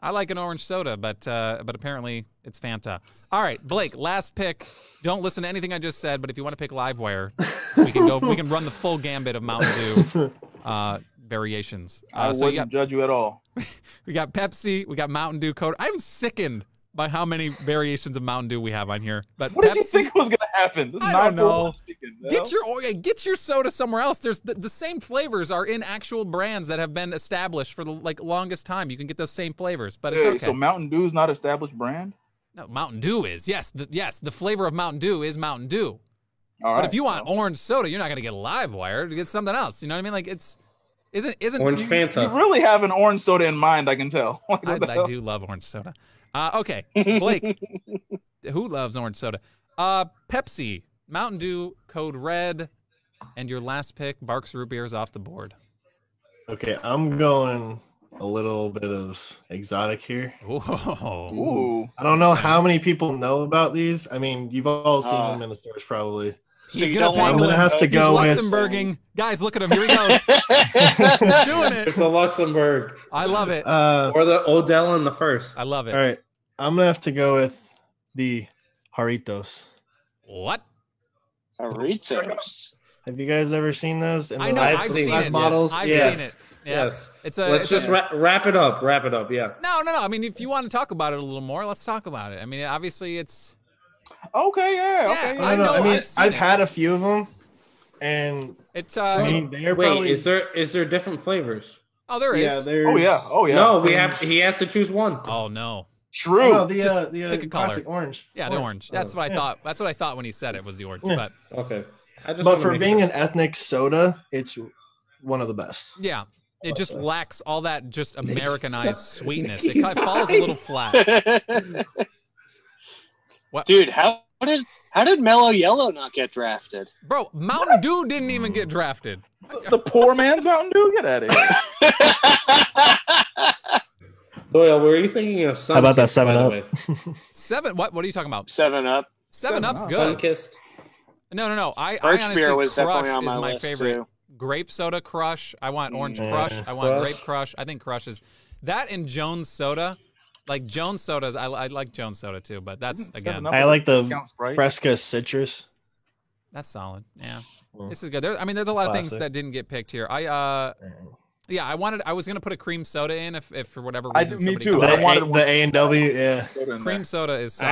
I like an orange soda, but apparently it's Fanta. All right, Blake, last pick. Don't listen to anything I just said, but if you want to pick live wire, we can run the full gambit of Mountain Dew variations. I So wouldn't judge you at all. we got Pepsi, we got Mountain Dew Code. I'm sickened by how many variations of Mountain Dew we have on here. But What Pepsi, did you think was gonna happen? This is I don't 9-4 know. chicken, Get your soda somewhere else. There's the same flavors are in actual brands that have been established for the longest time. You can get those same flavors, but it's okay. So Mountain Dew's not established brand. No, Mountain Dew is. Yes, the flavor of Mountain Dew is Mountain Dew. All right. But if you want orange soda, you're not going to get live wire. To get something else. You know what I mean? Like isn't Orange Fanta. You really have an orange soda in mind, I can tell. Like, what the I hell? do love orange soda. Okay, Blake, who loves orange soda? Pepsi, Mountain Dew, Code Red, and your last pick, Barks Root Beer, is off the board. Okay, I'm going a little bit of exotic here. Whoa. Ooh. I don't know how many people know about these. I mean, you've all seen them in the stores probably. So He's you gonna don't want I'm gonna have to He's go with. Luxembourging. Guys, look at him. Here he goes. He's doing it. It's the Luxembourg. I love it. Or the Odell in the first. I love it. All right, I'm gonna have to go with the Jarritos. What? Doritos. Have you guys ever seen those? In I the know. I've I've seen seen glass it. bottles? I've Yeah. seen it. Yeah. Yes. Let's Let's just wrap it up. Wrap it up. Yeah. No. I mean, if you want to talk about it a little more, let's talk about it. I mean, obviously, it's. Okay, yeah, Yeah, okay. I know, I mean, I've seen I've it. had a few of them, and It's. I mean, they're Wait, probably. is there different flavors? Oh, there is. Yeah, there's. Oh yeah. No, he has to choose one. Oh no. True. No, Just the pick a color. classic orange. Yeah, the orange. That's what I thought. That's what I thought when he said it was the orange. Yeah. But Okay. I just But wanna for make being sure. an ethnic soda, it's one of the best. yeah, it just so. lacks all that just Americanized sweetness. It kind of falls a little flat. What? Dude, how did Mellow Yellow not get drafted? Bro, Mountain Dew didn't even get drafted. The poor man's Mountain Dew. Get out of here. Doyle, were you thinking of Sun? How about that Kissed, by the 7-Up? way? What? What are you talking about? 7-Up. 7-Up's Up. good. Sun-Kissed. No. I Birch honestly, beer was Crush definitely on my is my list, favorite. too. Grape soda Crush. I want orange Yeah. Crush. I want Crush. grape Crush. I think Crush is that and Jones soda. Like Jones sodas, I like Jones soda too, but that's again 7-Up I like the discount Sprite. Fresca citrus. that's solid. Yeah, Mm. this is good. There's a lot of things Classic. that didn't get picked here. I was gonna put a cream soda in if for whatever I reason. do- me somebody too. comes I up- wanted The A&W, yeah. Soda in Cream there. soda is solid.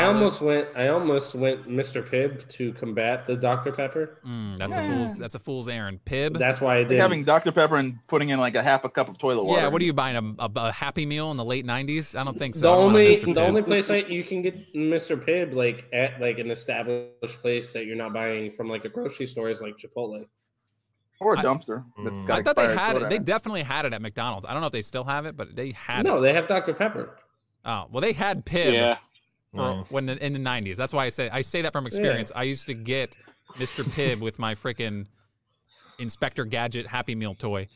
I almost went Mr. Pibb to combat the Dr. Pepper. That's a fool's errand. Pib. That's why I Like did. having Dr. Pepper and putting in like a half a cup of toilet water. Yeah, what are you buying? A Happy Meal in the late '90s? I don't think so. The I want a only Mr. the Pibb. only place you can get Mr. Pibb like at like an established place that you're not buying from like a grocery store is like Chipotle. Or a dumpster. That's got I thought they expired had soda it. They in definitely had it at McDonald's. I don't know if they still have it, but they had No, it. they have Dr. Pepper. Oh, well, they had Pib Yeah. when in the '90s. That's why I say that from experience. I used to get Mr. Pibb with my freaking Inspector Gadget Happy Meal toy.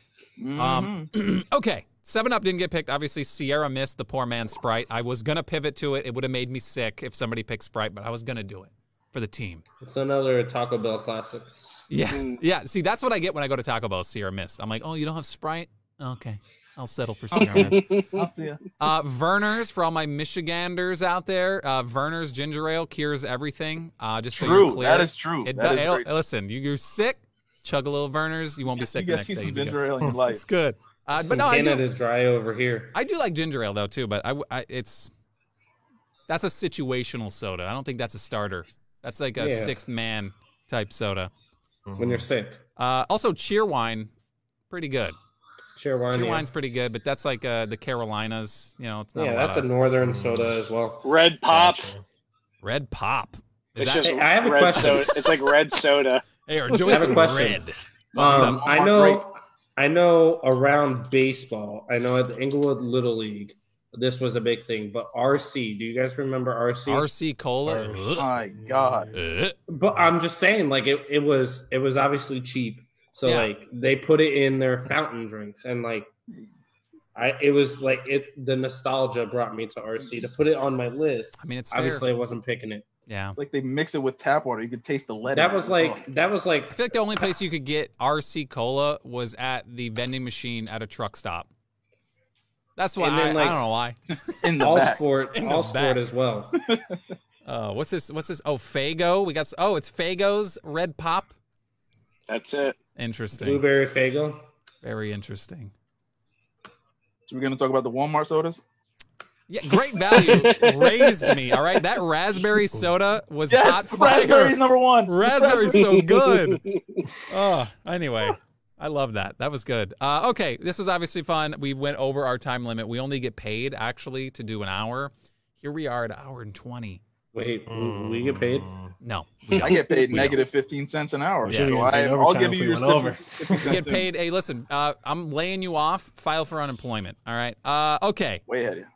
Okay, 7-Up didn't get picked. Obviously, Sierra missed the poor man's Sprite. I was gonna pivot to it. It would have made me sick if somebody picked Sprite, but I was gonna do it for the team. It's another Taco Bell classic. Yeah. See, that's what I get when I go to Taco Bell. Sierra Mist. I'm like, oh, you don't have Sprite? Okay, I'll settle for Sierra Mist. Verner's for all my Michiganders out there. Verner's ginger ale cures everything. Just so you're True. clear. That is true. It That is it'll- very true. listen, you're sick. Chug a little Verner's. You won't be sick You the get next you day. some You'll be ginger good. ale in your life. It's good. But Some no, I Canada do. Dry over here. I do like ginger ale though too. But that's a situational soda. I don't think that's a starter. That's like a sixth man type soda. When you're sick. Also, Cheerwine, pretty good. Cheerwine's pretty good, but that's like the Carolinas. You know, it's not. Yeah, a lot that's a of northern soda as well. Red Pop. Red Pop. Is It's that? just Hey, I have a red question. soda. It's like red soda. Hey, enjoy I have a some question. red. I know around baseball. I know at the Inglewood Little League, this was a big thing. But RC, do you guys remember RC? RC Cola. My God. But I'm just saying, like it was obviously cheap. So like they put it in their fountain drinks, and like the nostalgia brought me to RC to put it on my list. I mean, it's obviously fair. I wasn't picking it. Yeah, like they mix it with tap water. You could taste the lead. That was like. I feel like the only place you could get RC Cola was at the vending machine at a truck stop. That's why I don't know why. In the all back. sport as well. What's this? Oh, Faygo. It's Faygo's Red Pop. That's it. Interesting. Blueberry Faygo. Very interesting. So we're gonna talk about the Walmart sodas. Yeah, great value raised me. All right, that raspberry soda was hot fire. Raspberry's number one. Raspberry's so good. Anyway, I love that. That was good. Okay, this was obviously fun. We went over our time limit. We only get paid actually to do an hour. Here we are at an hour and 20. Wait, we get paid? No, I get paid negative 15 cents an hour. Yeah. So I'll give you your 50 cents. You get paid. Hey, listen, I'm laying you off. File for unemployment. All right. Okay. Way ahead of you.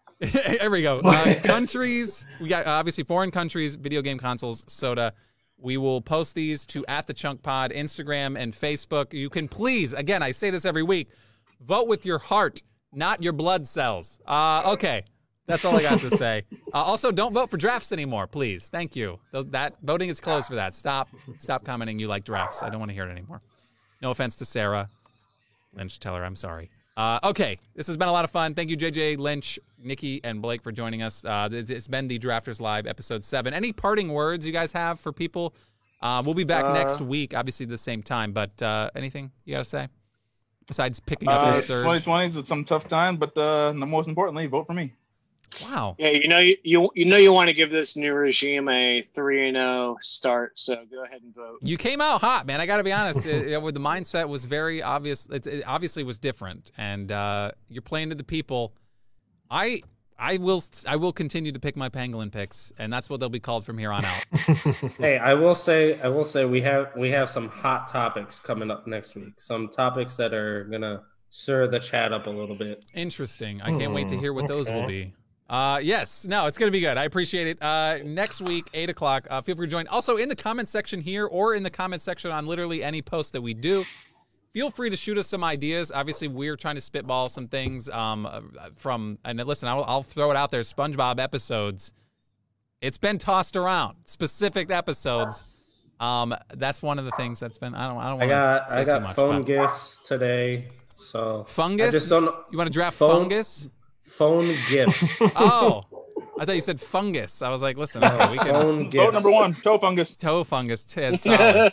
There we go. Countries. We got obviously foreign countries, video game consoles, soda. We will post these to @thechunkpod, Instagram and Facebook. You can please, again, I say this every week, vote with your heart, not your blood cells. Okay. That's all I got to say. Also, don't vote for drafts anymore, please. Thank you. That voting is closed for that. Stop commenting you like drafts. I don't want to hear it anymore. No offense to Sarah Lynch. Tell her I'm sorry. Okay, this has been a lot of fun. Thank you, JJ, Lynch, Nikki, and Blake for joining us. It's been the Drafters Live, episode 7. Any parting words you guys have for people? We'll be back next week, obviously the same time. But anything you got to say besides picking up your surge? 2020 is some tough time, but most importantly, vote for me. Wow. Yeah, you want to give this new regime a 3-0 start, so go ahead and vote. You came out hot, man. I got to be honest. The mindset was very obvious. It obviously was different, and you're playing to the people. I will continue to pick my pangolin picks, and that's what they'll be called from here on out. Hey, I will say we have some hot topics coming up next week. Some topics that are gonna stir the chat up a little bit. Interesting. I can't wait to hear what those will be. Yes, no, it's going to be good. I appreciate it. Next week, 8 o'clock, feel free to join. Also, in the comment section here or in the comment section on literally any post that we do, feel free to shoot us some ideas. Obviously, we're trying to spitball some things and listen, I'll throw it out there, SpongeBob episodes. It's been tossed around, specific episodes. That's one of the things that's been, I got phone gifts today, so. Fungus? I just don't. You want to draft fungus? Phone gifts. Oh, I thought you said fungus. I was like, listen, okay, we can. Vote number 1, toe fungus. Toe fungus. Solid.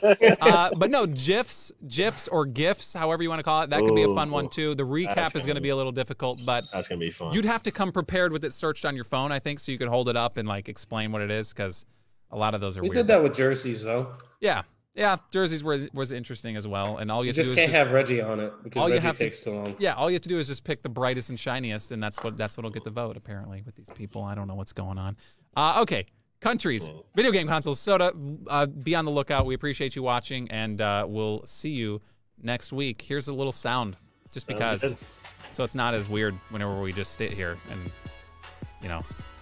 But no, GIFs or GIFs, however you want to call it, that could be a fun one too. The recap is going to be a little difficult, but that's going to be fun. You'd have to come prepared with it searched on your phone, I think, so you could hold it up and like explain what it is, because a lot of those are weird. We did that with jerseys, though. Yeah, jerseys was interesting as well, and all you have to do is can't have Reggie on it because Reggie takes too long. Yeah, all you have to do is just pick the brightest and shiniest, and that's what'll get the vote. Apparently, with these people, I don't know what's going on. Okay, countries, video game consoles, soda. Be on the lookout. We appreciate you watching, and we'll see you next week. Here's a little sound, just because, so it's not as weird whenever we just sit here and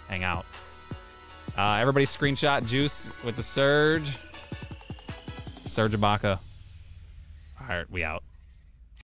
hang out. Everybody, screenshot Juice with the Surge. Surge Ibaka. All right, we out.